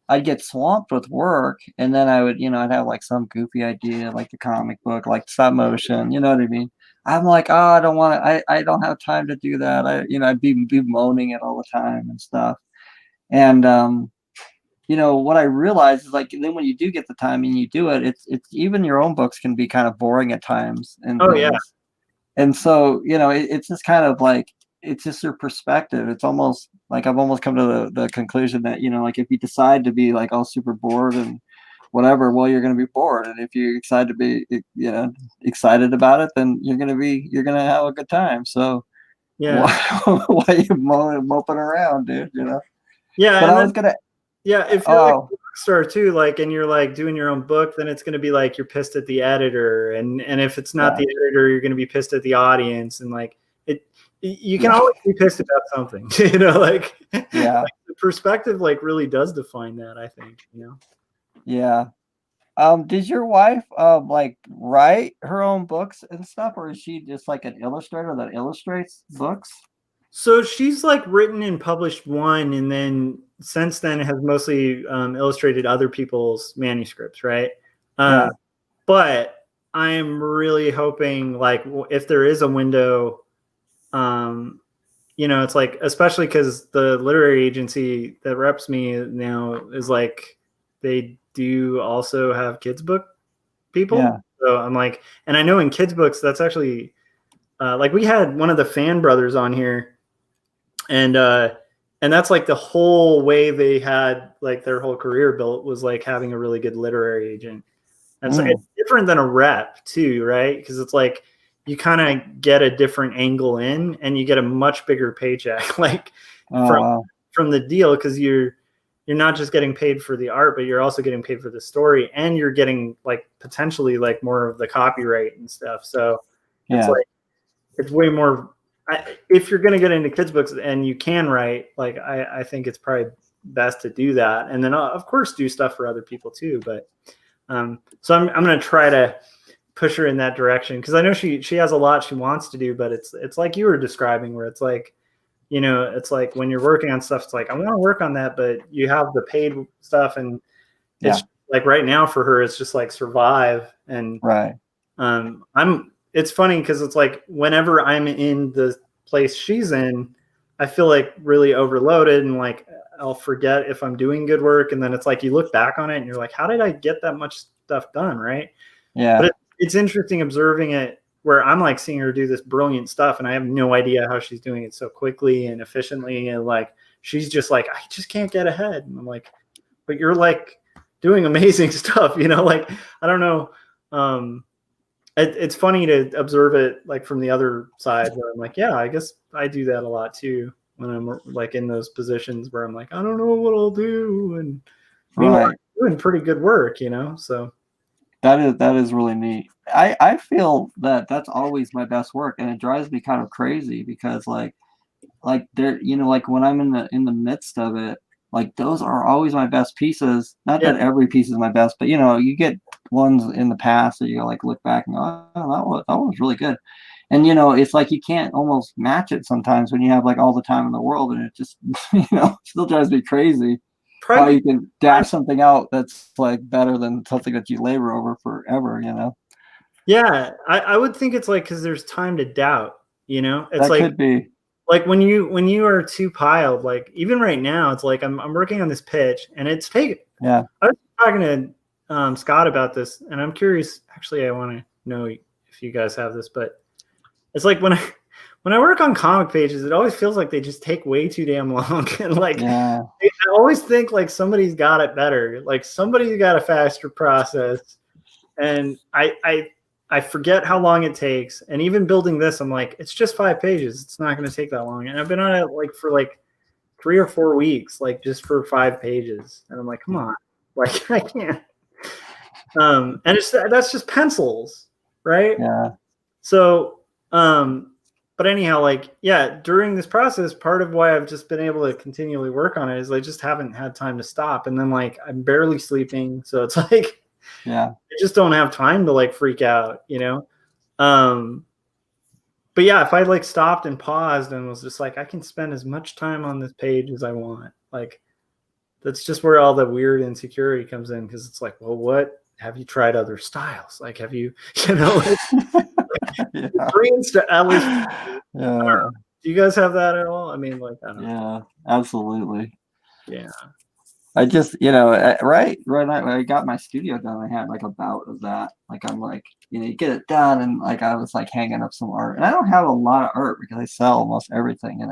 I'd get swamped with work, and then I would, I'd have like some goofy idea, like the comic book, like stop motion, you know what I mean? I'm like, oh, I don't want to, I don't have time to do that. I'd be moaning it all the time and stuff. And, what I realized is, like, then when you do get the time and you do it, it's even your own books can be kind of boring at times. And, and so, it's just kind of like, it's just your perspective. It's almost like I've almost come to the conclusion that, like if you decide to be like all super bored and whatever, well, you're going to be bored. And if you're excited to be, excited about it, then you're going to have a good time. So yeah, why are you moping around, dude? Yeah. But I was going to, yeah, if you're like a book star too, like, and you're like doing your own book, then it's going to be like you're pissed at the editor, and if it's not the editor, you're going to be pissed at the audience, and like you can always be pissed about something, like like the perspective like really does define that, I think, Yeah. Did your wife like write her own books and stuff, or is she just like an illustrator that illustrates books? So she's like written and published one, and then since then has mostly illustrated other people's manuscripts, right? But I'm really hoping, like, if there is a window, it's like, especially because the literary agency that reps me now is like, they do also have kids book people. Yeah. So I'm like, and I know in kids books, that's actually like we had one of the Fan brothers on here. And that's like the whole way they had like their whole career built was like having a really good literary agent. And so it's different than a rep too, right? Because it's like you kind of get a different angle in, and you get a much bigger paycheck, like from the deal, because you're not just getting paid for the art, but you're also getting paid for the story, and you're getting like potentially like more of the copyright and stuff. So it's like it's way more. If you're going to get into kids books and you can write, like I think it's probably best to do that, and then of course do stuff for other people too. But so I'm going to try to push her in that direction, because I know she has a lot she wants to do, but it's like you were describing, where it's like, it's like when you're working on stuff, it's like I want to work on that, but you have the paid stuff, and it's like right now for her it's just like survive. And it's funny because it's like whenever I'm in the place she's in, I feel like really overloaded, and like I'll forget if I'm doing good work. And then it's like you look back on it and you're like, how did I get that much stuff done? Right. Yeah. But it's interesting observing it, where I'm like seeing her do this brilliant stuff, and I have no idea how she's doing it so quickly and efficiently. And like, she's just like, I just can't get ahead. And I'm like, but you're like doing amazing stuff, like, I don't know. It's funny to observe it like from the other side, where I'm like, yeah, I guess I do that a lot too, when I'm like in those positions where I'm like, I don't know what I'll do, and I'm doing pretty good work, so that is really neat. I feel that that's always my best work, and it drives me kind of crazy, because like there, like when I'm in the midst of it, like those are always my best pieces. Not that every piece is my best, but you get ones in the past that you like look back and go, oh, that was really good. And it's like you can't almost match it sometimes when you have like all the time in the world, and it just still drives me crazy how you can dash something out that's like better than something that you labor over forever. Yeah, I would think it's like because there's time to doubt. It's that like could be. Like when you are too piled, like even right now, it's like I'm working on this pitch, and it's taking. Yeah. I was talking to Scott about this, and I'm curious. Actually, I want to know if you guys have this, but it's like when I work on comic pages, it always feels like they just take way too damn long, and like I always think like somebody's got it better, like somebody's got a faster process, and I forget how long it takes. And even building this, I'm like, it's just 5 pages. It's not going to take that long. And I've been on it like for like 3 or 4 weeks, like just for 5 pages. And I'm like, come on, like I can't. And that's just pencils, right? Yeah. So, but anyhow, like, yeah, during this process, part of why I've just been able to continually work on it is I just haven't had time to stop. And then like, I'm barely sleeping. So it's like, I just don't have time to like freak out, but yeah, if I like stopped and paused and was just like, I can spend as much time on this page as I want. Like, that's just where all the weird insecurity comes in. Cause it's like, well, what have you tried other styles? Like, have you, at least, do you guys have that at all? I mean, like, I don't know. Yeah, absolutely. Yeah. I just, right when I got my studio done, I had like a bout of that. Like I'm like, you get it done, and like I was like hanging up some art, and I don't have a lot of art because I sell almost everything,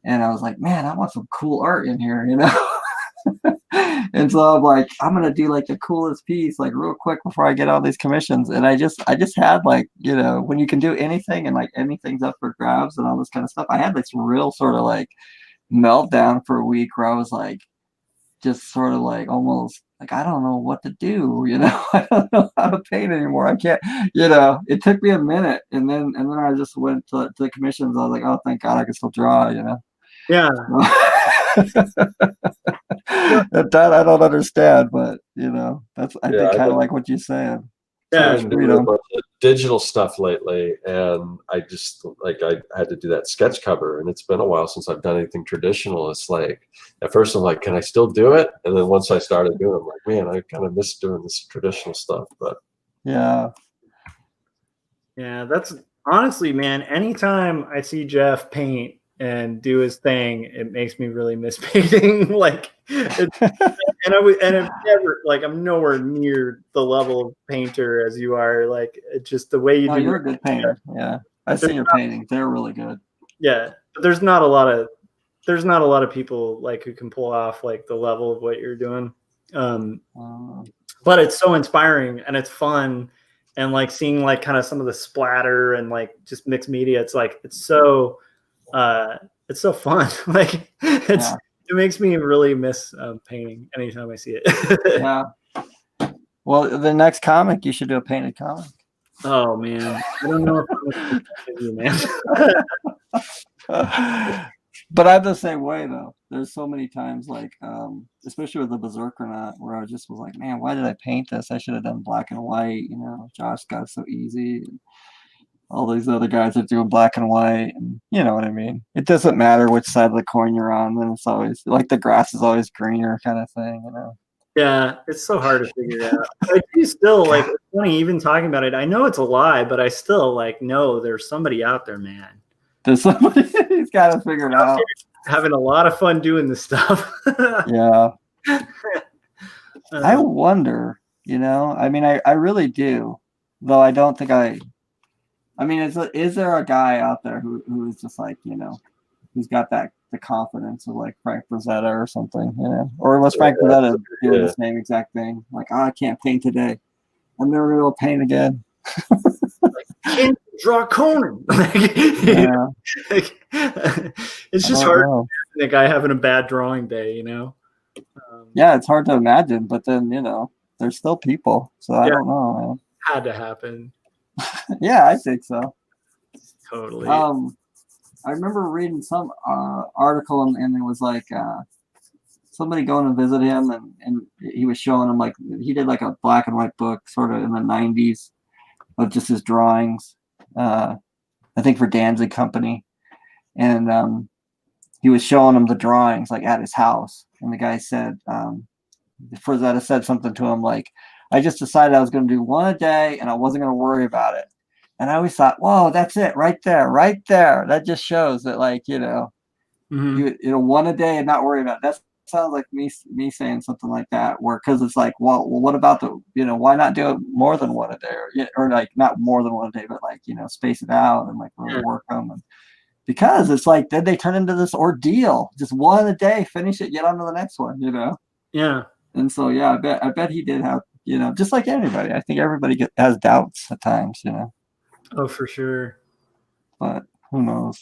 And I was like, man, I want some cool art in here, And so I'm like, I'm gonna do like the coolest piece, like real quick before I get all these commissions. And I just had like, when you can do anything and like anything's up for grabs and all this kind of stuff. I had like some real sort of like meltdown for a week where I was like, just sort of like almost like I don't know what to do, I don't know how to paint anymore. I can't, it took me a minute, and then I just went to the commissions. I was like, oh, thank God I can still draw, Yeah. That I don't understand, but that's I think kind of like what you're saying. Yeah, I've been doing a bunch of digital stuff lately, and I just I had to do that sketch cover, and it's been a while since I've done anything traditional. It's like at first I'm like, can I still do it? And then once I started doing it, I'm like, man, I kind of miss doing this traditional stuff. But yeah, that's honestly, man, anytime I see Jeff paint and do his thing, it makes me really miss painting. Like, and I'm never like I'm nowhere near the level of painter as you are. Like, it's just the way you do. You're a good painter. Yeah, I've seen your paintings; they're really good. Yeah, but there's not a lot of people like who can pull off like the level of what you're doing. But it's so inspiring and it's fun, and like seeing like kind of some of the splatter and like just mixed media. It's like it's so fun. Like it makes me really miss painting anytime I see it. Yeah. Well, the next comic, you should do a painted comic. Oh man, I don't know if I'm you, man. But I'm the same way though. There's so many times like, especially with the Berserker, where I just was like, man, why did I paint this? I should have done black and white. Josh got it so easy. And all these other guys are doing black and white, and you know what I mean. It doesn't matter which side of the coin you're on. Then it's always like the grass is always greener, kind of thing. Yeah, it's so hard to figure out. I do still like. It's funny even talking about it. I know it's a lie, but I still like know there's somebody out there, man. There's somebody. He's got to figure it out. Having a lot of fun doing this stuff. Yeah. I wonder. I mean, I really do. Though I don't think I mean, is there a guy out there who is just like, who's got the confidence of like Frank Frazetta or something, or was Frank Frazetta doing the same exact thing? Like, oh, I can't paint today. I'm never going to paint again. I can't draw Conan. Yeah. It's just hard to the guy having a bad drawing day, Yeah, it's hard to imagine, but then, there's still people. So I don't know, man. Had to happen. Yeah, I think so. Totally. I remember reading some article, and it was like somebody going to visit him, and he was showing him like he did like a black and white book sort of in the 90s of just his drawings. I think for Danzig Company, and he was showing him the drawings like at his house, and the guy said, Frazetta said something to him like, I just decided I was going to do one a day and I wasn't going to worry about it. And I always thought, whoa, that's it right there. That just shows that, like, one a day and not worry about it. That sounds like me saying something like that, because it's like, well, what about why not do it more than one a day, or like not more than one a day, but like, space it out and like really work them. And because it's like, then they turn into this ordeal, just one a day, finish it, get on to the next one, Yeah. And so, yeah, I bet he did have, just like anybody. I think everybody has doubts at times, Oh, for sure. But who knows?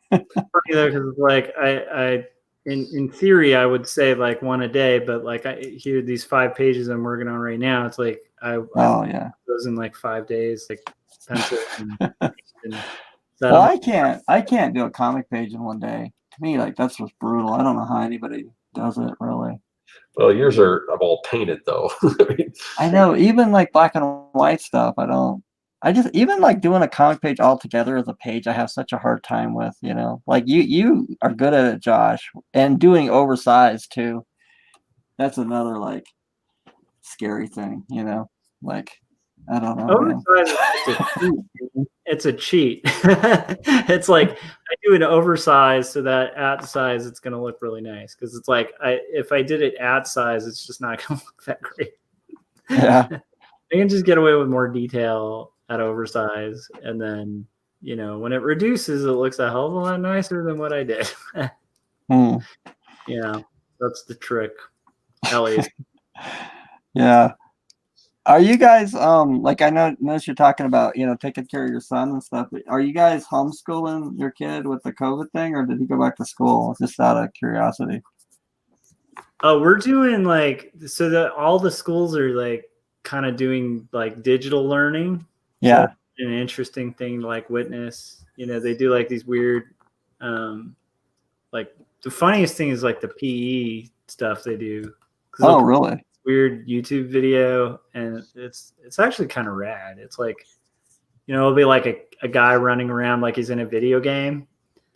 Because like I in theory I would say like one a day, but like here these 5 pages I'm working on right now, it's like I those in like 5 days, like pencil and well, I can't do a comic page in one day. To me, like that's just brutal. I don't know how anybody does it really. Well, yours are all painted though. I know, even like black and white stuff, I just even like doing a comic page all together as a page, I have such a hard time with, like you are good at it, Josh, and doing oversized too. That's another like scary thing, like I don't know. Oversized is just a cheat. It's a cheat. It's like I do an oversized so that at size it's going to look really nice, because it's like if I did it at size, it's just not going to look that great. Yeah. I can just get away with more detail at oversize, and then when it reduces, it looks a hell of a lot nicer than what I did. Yeah, that's the trick, at least. Yeah. Are you guys like, I notice you're talking about taking care of your son and stuff, but are you guys homeschooling your kid with the COVID thing, or did he go back to school? Just out of curiosity. Oh, we're doing so that all the schools are like kind of doing like digital learning. Yeah. So an interesting thing to like witness. They do like these weird like the funniest thing is like the PE stuff they do. Oh, really? Weird YouTube video, and it's actually kind of rad. It's like it'll be like a guy running around like he's in a video game.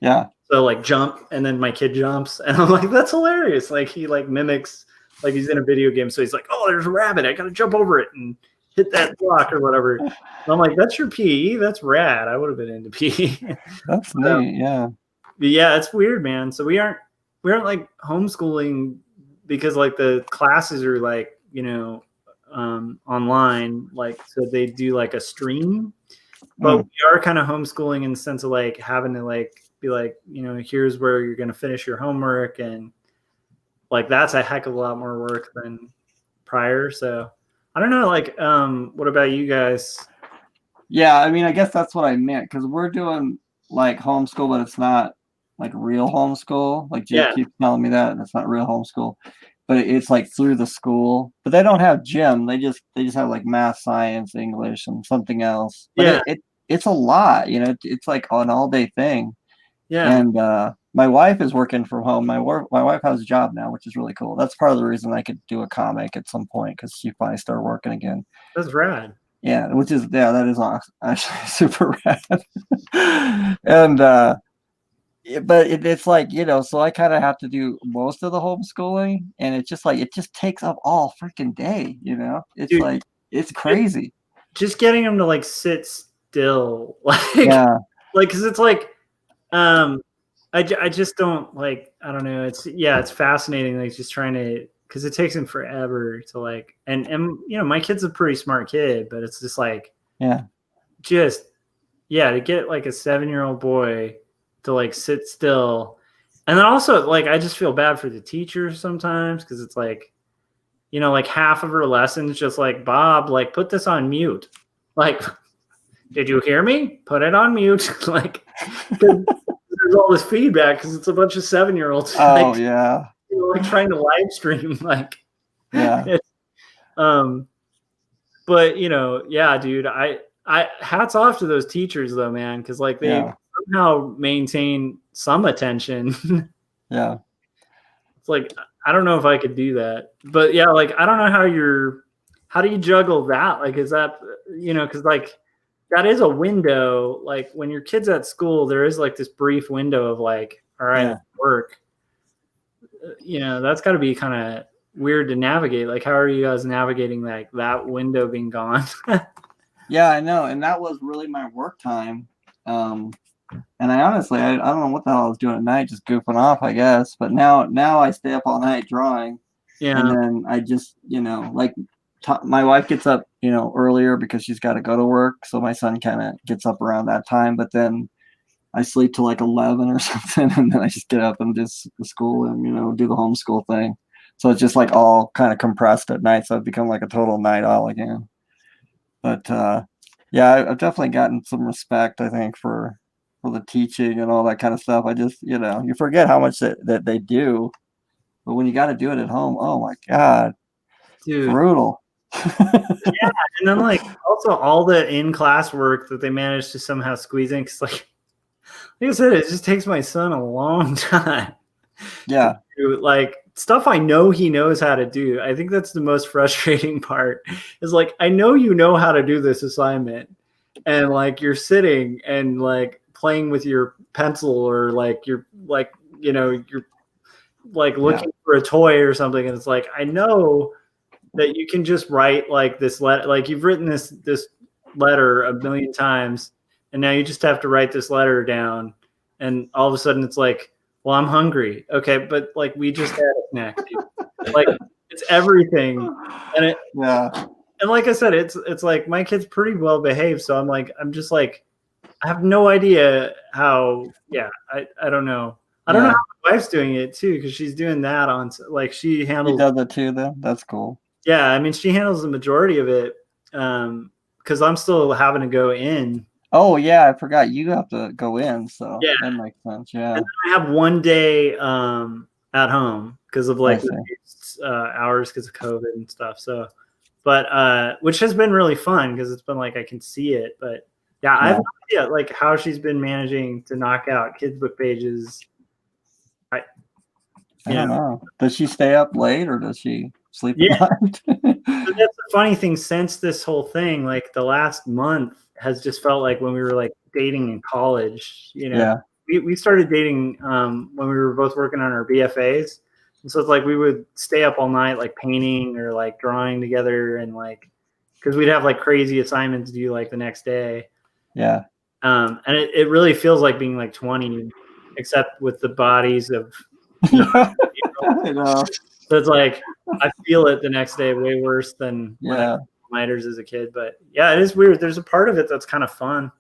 Yeah. So like jump, and then my kid jumps, and I'm like, that's hilarious. Like he like mimics like he's in a video game. So he's like, oh, there's a rabbit, I gotta jump over it and hit that block or whatever. And I'm like, that's your PE? That's rad. I would have been into PE. That's neat. Yeah. But yeah, it's weird, man. So we aren't like homeschooling because like the classes are like online, like so they do like a stream, but we are kind of homeschooling in the sense of like having to like be like here's where you're going to finish your homework, and like that's a heck of a lot more work than prior. So I don't know, like what about you guys? Yeah, I mean, I guess that's what I meant, because we're doing like homeschool, but it's not like real homeschool. Like Jake keeps telling me that, and it's not real homeschool, but it's like through the school. But they don't have gym. They just have like math, science, English, and something else. But it's a lot. It's like an all day thing. Yeah. And my wife is working from home. My wife has a job now, which is really cool. That's part of the reason I could do a comic at some point, because she finally started working again. That's rad. Yeah, that is actually super rad. And but it's like so I kind of have to do most of the homeschooling, and it's just like it just takes up all freaking day. It's Dude, like it's crazy. Just getting them to like sit still, like because it's like I just don't like, I don't know. It's fascinating. Like just trying to, because it takes him forever to like, and my kid's a pretty smart kid, but it's just like, to get like a 7-year-old boy to like sit still. And then also like, I just feel bad for the teachers sometimes, because it's like, like half of her lessons, just like, Bob, like put this on mute. Like, did you hear me? Put it on mute. Like, there's all this feedback because it's a bunch of 7-year-olds. Oh, like, yeah. Like trying to live stream. Like, yeah. But dude, I hats off to those teachers though, man, because like they somehow maintain some attention. Yeah. It's like, I don't know if I could do that, but yeah, like I don't know how do you juggle that? Like, is that because like that is a window. Like when your kid's at school, there is like this brief window of like, all right, work. That's got to be kind of weird to navigate. Like, how are you guys navigating like that window being gone? Yeah, I know, and that was really my work time. And I honestly, I don't know what the hell I was doing at night, just goofing off, I guess. But now I stay up all night drawing. Yeah. And then I just, my wife gets up, earlier because she's got to go to work. So my son kind of gets up around that time. But then I sleep till like 11 or something. And then I just get up and do the school and, do the homeschool thing. So it's just like all kind of compressed at night. So I've become like a total night owl again. But I've definitely gotten some respect, I think, for the teaching and all that kind of stuff. I just, you forget how much that they do. But when you got to do it at home, oh my God, dude, brutal. Yeah, and then like also all the in-class work that they managed to somehow squeeze in, because like I said, it just takes my son a long time. Yeah, to, like stuff I know he knows how to do. I think that's the most frustrating part. Is like I know you know how to do this assignment, and like you're sitting and like playing with your pencil, or like you're like you're like looking for a toy or something, and it's like I know that you can just write like this letter, like you've written this letter a million times, and now you just have to write this letter down, and all of a sudden it's like, well, I'm hungry. Okay, but like we just had a snack. Like it's everything, and it and like I said, it's like my kid's pretty well behaved, so I'm just like, I have no idea how. Yeah, I don't know. I don't know how my wife's doing it too, because she's doing that on like she handles. She does it too, then. That's cool. Yeah, I mean, she handles the majority of it, because I'm still having to go in. Oh yeah, I forgot you have to go in, so yeah, that makes sense. Yeah, and I have one day at home because of like hours because of COVID and stuff. So, but which has been really fun because it's been like I can see it. But yeah, I have no idea like how she's been managing to knock out kids' book pages. I don't know. Does she stay up late or does she sleep at night? So that's the funny thing. Since this whole thing, like the last month has just felt like when we were like dating in college. We started dating when we were both working on our BFAs, and so it's like we would stay up all night like painting or like drawing together, and like because we'd have like crazy assignments due like the next day. Yeah. And it really feels like being like 20, except with the bodies of. I know. So it's like I feel it the next day way worse than when I miters as a kid. But yeah, it is weird. There's a part of it that's kind of fun.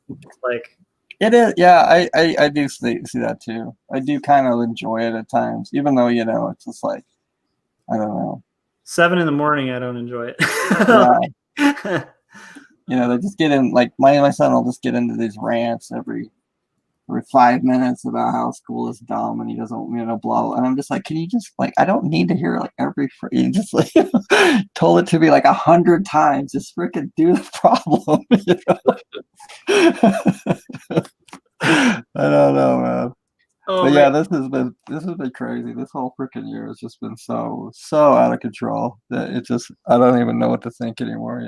Like it is. Yeah, I do see that too. I do kind of enjoy it at times, even though it's just like I don't know. 7 a.m, I don't enjoy it. They just get in like my son will just get into these rants every 5 minutes about how school is dumb and he doesn't, blah. And I'm just like, can you just like, I don't need to hear like you just like told it to me like 100 times. Just freaking do the problem. I don't know, man. But yeah, this has been crazy. This whole freaking year has just been so out of control that I don't even know what to think anymore.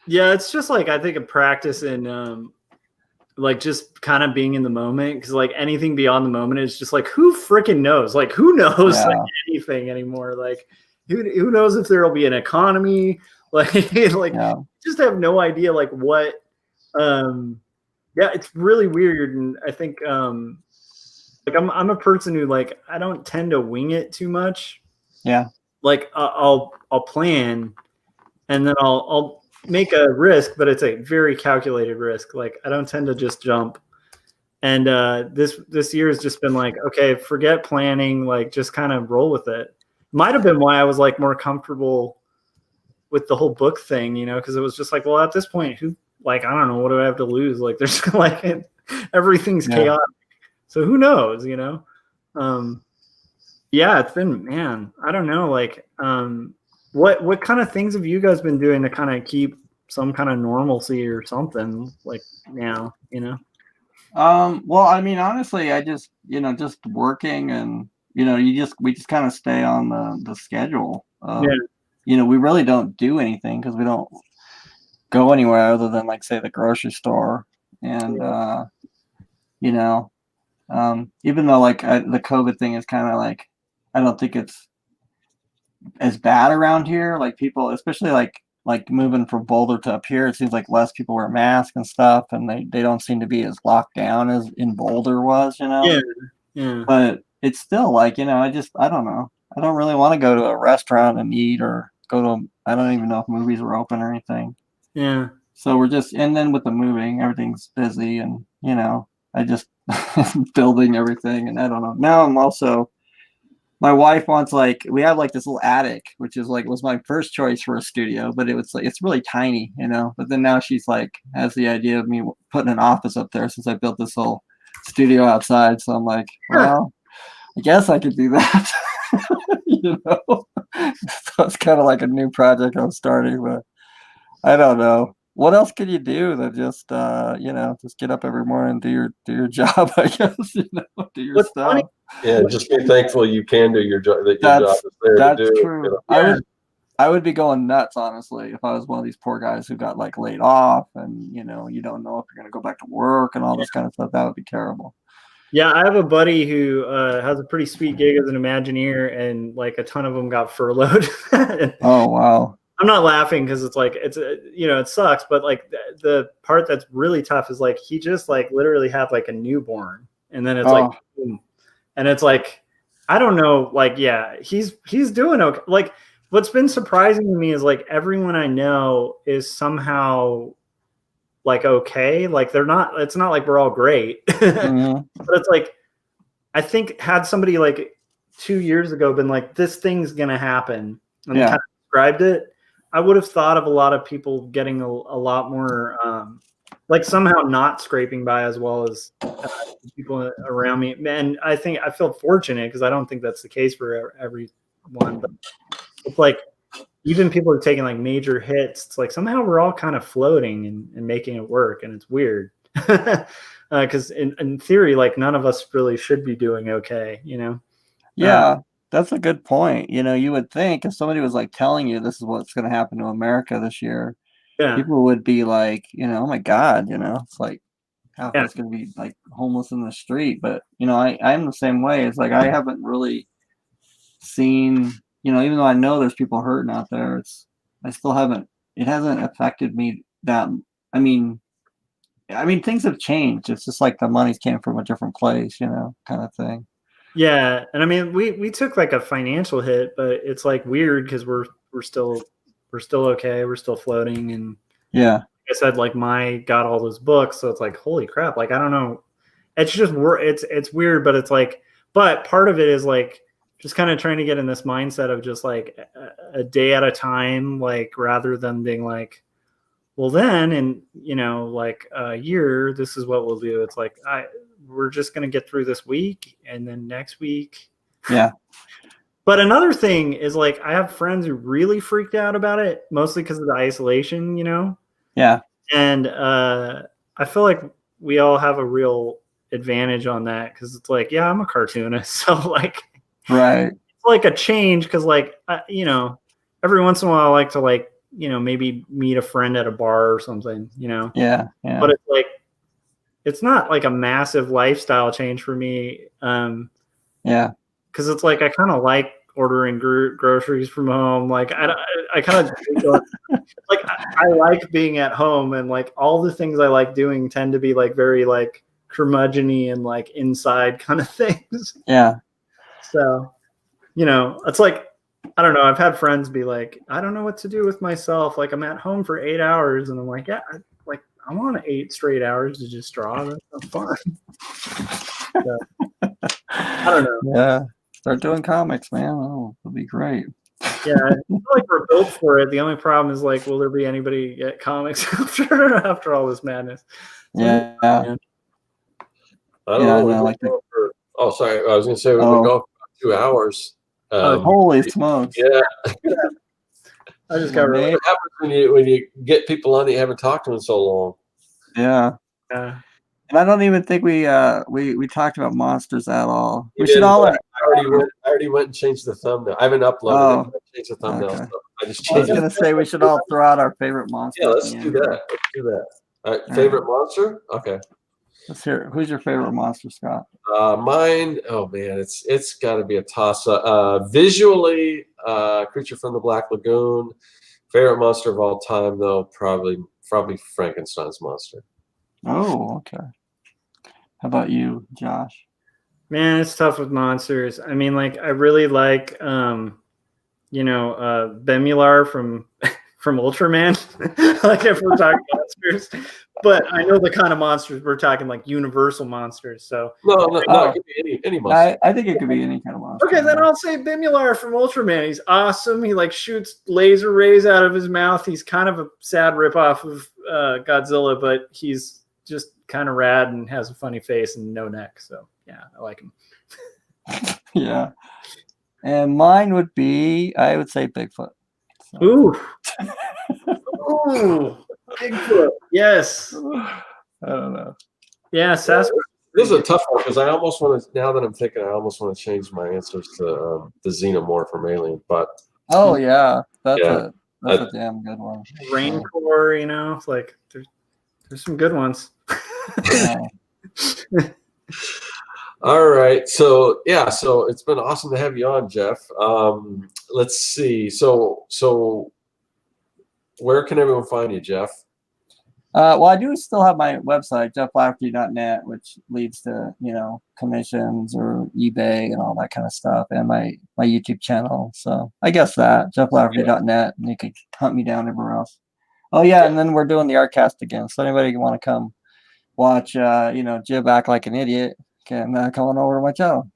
Yeah, it's just like I think a practice in like just kind of being in the moment, because like anything beyond the moment is just like who freaking knows? Like who knows like anything anymore? Like who knows if there'll be an economy? Like just have no idea like what. It's really weird, and I think like I'm a person who like I don't tend to wing it too much. Yeah. Like I'll plan, and then I'll make a risk, but it's a very calculated risk. Like I don't tend to just jump. And this year has just been like, okay, forget planning, like just kind of roll with it. Might have been why I was like more comfortable with the whole book thing, because it was just like, well, at this point, I don't know, what do I have to lose? Like there's like everything's chaotic. So who knows, it's been, man, I don't know. Like, what kind of things have you guys been doing to kind of keep some kind of normalcy or something like now, Well, I mean, honestly, I just, just working and, we just kind of stay on the schedule. We really don't do anything because we don't go anywhere other than like, say, the grocery store. And, even though like the COVID thing is kind of like, I don't think it's as bad around here. Like people, especially like moving from Boulder to up here, it seems like less people wear masks and stuff, and they don't seem to be as locked down as in Boulder was, Yeah. But it's still like, I don't know. I don't really want to go to a restaurant and eat or go to, I don't even know if movies are open or anything. Yeah. So we're just, and then with the moving, everything's busy, and I just building everything, and I don't know. Now I'm also. My wife wants we have like this little attic, which is was my first choice for a studio, but it's really tiny, But then now she's has the idea of me putting an office up there since I built this whole studio outside. So I'm like, well, I guess I could do that, So it's kind of like a new project I'm starting, but I don't know. What else can you do than just just get up every morning and do your job, I guess, do your stuff. Funny. Yeah, just be thankful you can do your job. That your job is there to do. That's true. I would be going nuts, honestly, if I was one of these poor guys who got laid off, and you don't know if you're gonna go back to work and all this kind of stuff. That would be terrible. Yeah, I have a buddy who has a pretty sweet gig as an Imagineer, and a ton of them got furloughed. Oh wow. I'm not laughing because it's like it's it sucks, but like the part that's really tough is like he just like literally had like a newborn, and then it's like, boom. And it's like I don't know, like he's doing okay. Like what's been surprising to me is like everyone I know is somehow like okay, like they're not. It's not like we're all great, but it's like I think had somebody like 2 years ago been like this thing's gonna happen and kind of described it, I would have thought of a lot of people getting a lot more, like somehow not scraping by as well as people around me. And I think I feel fortunate because I don't think that's the case for everyone. But it's like even people are taking like major hits. It's like somehow we're all kind of floating and making it work, and it's weird because in theory, like none of us really should be doing okay, Yeah. That's a good point. You would think if somebody was like telling you this is what's going to happen to America this year, people would be like, oh my God, it's like half of us going to be like homeless in the street. But, I'm the same way. It's like I haven't really seen, even though I know there's people hurting out there, it hasn't affected me that. I mean, things have changed. It's just like the money's came from a different place, kind of thing. Yeah, and I mean, we took like a financial hit, but it's like weird because we're still okay, we're still floating, and like I said, like my got all those books, so it's like holy crap, like I don't know, it's just it's weird, but it's like, but part of it is like just kind of trying to get in this mindset of just like a day at a time, like rather than being like, well then, and like a year, this is what we'll do. It's like we're just going to get through this week and then next week. Yeah. But another thing is like, I have friends who really freaked out about it, mostly because of the isolation, Yeah. And I feel like we all have a real advantage on that. Cause it's like, yeah, I'm a cartoonist. So like, right. It's like a change. Cause like, every once in a while I like to like, maybe meet a friend at a bar or something, Yeah. But it's like, it's not like a massive lifestyle change for me. Yeah. Because it's like I kind of like ordering groceries from home. Like I kind of like I like being at home, and like all the things I like doing tend to be like very like curmudgeon-y and like inside kind of things. Yeah. So, it's like I don't know. I've had friends be like, I don't know what to do with myself. Like I'm at home for 8 hours, and I'm like, yeah. I want 8 straight hours to just draw. That's fun. So, I don't know. Yeah. Start doing comics, man. Oh, it'll be great. Yeah. I feel like we're built for it. The only problem is like, will there be anybody at comics after all this madness? Yeah. I don't know. Oh, sorry. I was going to say we've been going for 2 hours. Holy smokes. Yeah. I just got really. What happens when you get people on that you haven't talked to in so long? Yeah. Yeah. And I don't even think we talked about monsters at all. We should all. I already went and changed the thumbnail. I haven't uploaded it. I changed the thumbnail. Okay. So I just I was changed going to say we should all throw out our favorite monster. Yeah, let's do that. All right, favorite monster? Okay. Let's hear it. Who's your favorite monster, Scott? Mine. Oh man, it's got to be a toss-up. Visually, Creature from the Black Lagoon. Favorite monster of all time, though, probably Frankenstein's monster. Oh, okay. How about you, Josh? Man, it's tough with monsters. I mean, like I really like, Bemular from Ultraman. Like if we're talking monsters, but I know the kind of monsters we're talking, like universal monsters. So no, it could be any monster. I think it could be any kind of monster. Okay, then I'll say Bemular from Ultraman. He's awesome. He like shoots laser rays out of his mouth. He's kind of a sad ripoff of Godzilla, but he's just kind of rad and has a funny face and no neck. So yeah, I like him. Yeah. And mine would be, I would say Bigfoot. So. Ooh. Ooh. Bigfoot. Yes. I don't know. Yeah, Sasquatch. This is a tough one because I almost want to. Now that I'm thinking, I almost want to change my answers to the Xenomorph from Alien. But that's a damn good one. Rancor, it's like there's some good ones. All right, so it's been awesome to have you on, Jeff. Let's see. So where can everyone find you, Jeff? Well, I do still have my website, jefflafferty.net, which leads to, commissions or eBay and all that kind of stuff, and my YouTube channel. So I guess that, jefflafferty.net, and you can hunt me down everywhere else. Oh, yeah, and then we're doing the Artcast again. So anybody want to come watch, Jib act like an idiot, can come on over to my channel.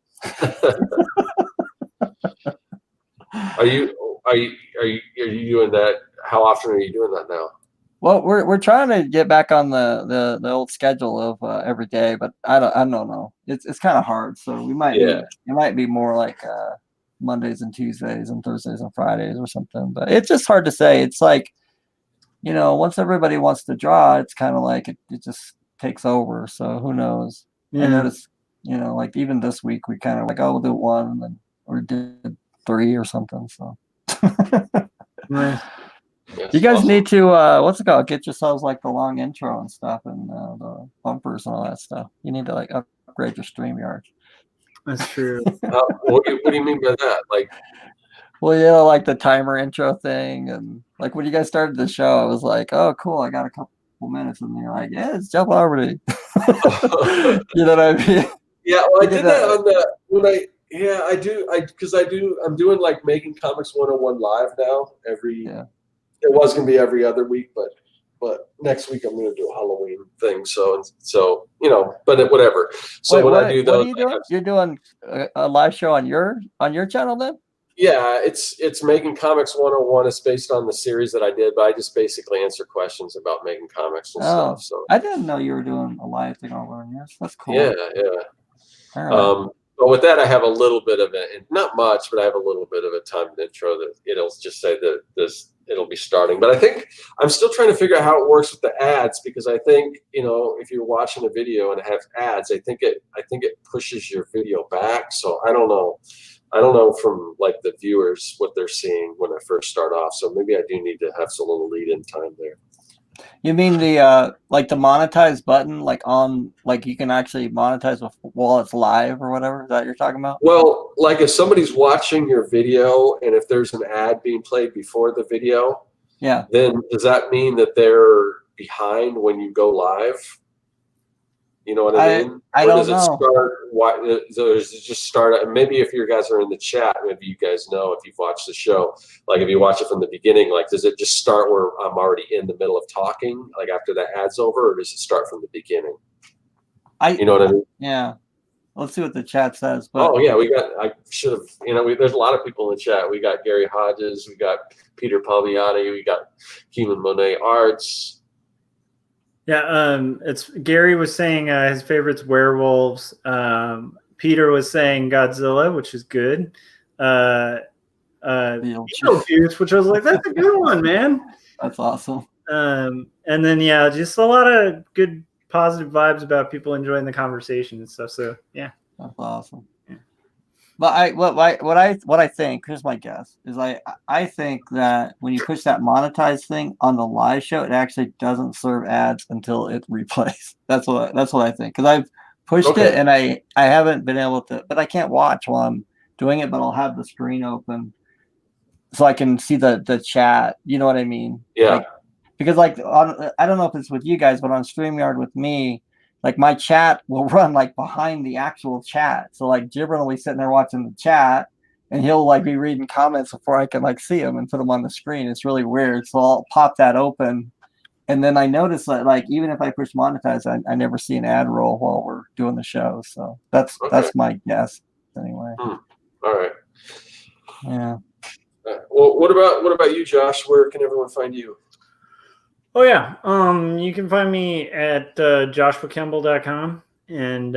Are you doing that? How often are you doing that now? Well, we're trying to get back on the old schedule of every day, but I don't know. It's kind of hard. So we might it might be more like Mondays and Tuesdays and Thursdays and Fridays or something. But it's just hard to say. It's like, once everybody wants to draw, it's kind of like it just takes over. So who knows? Yeah. I noticed, like even this week we kind of like, we'll do one, and then we did 3 or something. So. Right. Yes, you guys need to what's it called? Get yourselves like the long intro and stuff, and the bumpers and all that stuff. You need to like upgrade your StreamYard. That's true. What do you mean by that? Like, well, like the timer intro thing, and like when you guys started the show, I was like, oh, cool, I got a couple minutes, and you're like, yeah, it's Jeff Lafferty. You know what I mean? Yeah, well, I did that on the I'm doing like Making Comics 101 live now It was going to be every other week, but next week I'm going to do a Halloween thing. So but whatever. So I do those, what are you doing? You're doing a live show on your channel then? Yeah, it's Making Comics 101. It's based on the series that I did, but I just basically answer questions about making comics and stuff. So I didn't know you were doing a live thing over on yours. That's cool. Yeah. All right. But with that, I have a little bit of it, and not much, but I have a little bit of a timed intro that it'll just say that it'll be starting. But I think I'm still trying to figure out how it works with the ads, because I think, if you're watching a video and it has ads, I think it pushes your video back. So I don't know from like the viewers what they're seeing when I first start off. So maybe I do need to have some little lead in time there. You mean the like the monetize button, like you can actually monetize while it's live or whatever? Is that what you're talking about? Well, like if somebody's watching your video and if there's an ad being played before the video, then does that mean that they're behind when you go live? You know what I mean? I don't know. Does it just start? Maybe if you guys are in the chat, maybe you guys know if you've watched the show. Like if you watch it from the beginning, like does it just start where I'm already in the middle of talking, like after the ad's over, or does it start from the beginning? You know what I mean? Yeah. Let's see what the chat says. But I should have. There's a lot of people in the chat. We got Gary Hodges, we got Peter Palmiotti, we got Human Monet Arts. Yeah, it's Gary was saying his favorite's werewolves. Peter was saying Godzilla, which is good. Beetlejuice, which I was like, that's a good one, man. That's awesome. And then just a lot of good positive vibes about people enjoying the conversation and stuff. So yeah, that's awesome. Yeah. But what I think, here's my guess, is I think that when you push that monetize thing on the live show, it actually doesn't serve ads until it replays. That's what I think, because I've pushed it and I haven't been able to, but I can't watch while I'm doing it, but I'll have the screen open so I can see the chat. You know what I mean? Yeah. Because I don't know if it's with you guys, but on StreamYard with me, like my chat will run like behind the actual chat. So like Gibran will be sitting there watching the chat and he'll like be reading comments before I can like see them and put them on the screen. It's really weird. So I'll pop that open. And then I notice that like, even if I push monetize, I never see an ad roll while we're doing the show. So that's my guess anyway. All right. Yeah. Well, what about you, Josh? Where can everyone find you? Oh yeah, you can find me at joshuakimball.com, and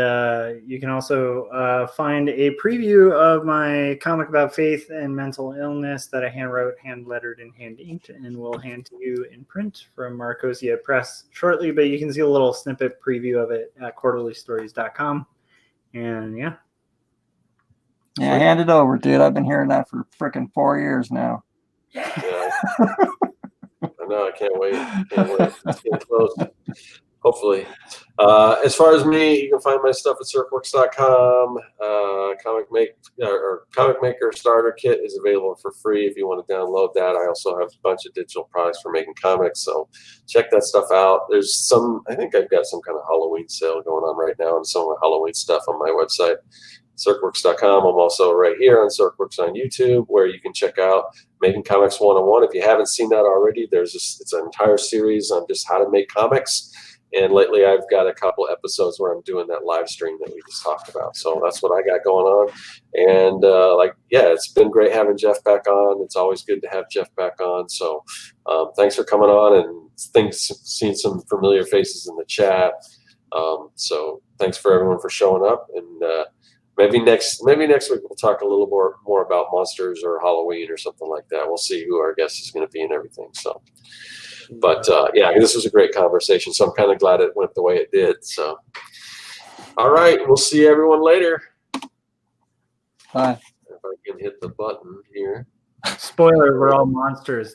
you can also find a preview of my comic about faith and mental illness that I hand wrote, hand lettered, and hand inked, and will hand to you in print from Marcosia Press shortly. But you can see a little snippet preview of it at quarterlystories.com, and yeah, hand it over, dude. I've been hearing that for freaking 4 years now. Yeah. I know, I can't wait. It's getting close. Hopefully. As far as me, you can find my stuff at circworks.com. Comic Maker Starter Kit is available for free if you want to download that. I also have a bunch of digital products for making comics, so check that stuff out. There's some, I think I've got some kind of Halloween sale going on right now and some of my Halloween stuff on my website, circworks.com. I'm also right here on Circworks on YouTube, where you can check out Making Comics 101. If you haven't seen that already, it's an entire series on just how to make comics. And lately, I've got a couple episodes where I'm doing that live stream that we just talked about. So that's what I got going on. And it's been great having Jeff back on. It's always good to have Jeff back on. So thanks for coming on, and seeing some familiar faces in the chat. So thanks for everyone for showing up. And maybe next week we'll talk a little more about monsters or Halloween or something like that. We'll see who our guest is going to be and everything. So. But this was a great conversation, so I'm kind of glad it went the way it did. So, all right, we'll see everyone later. Bye. If I can hit the button here. Spoiler: we're all monsters.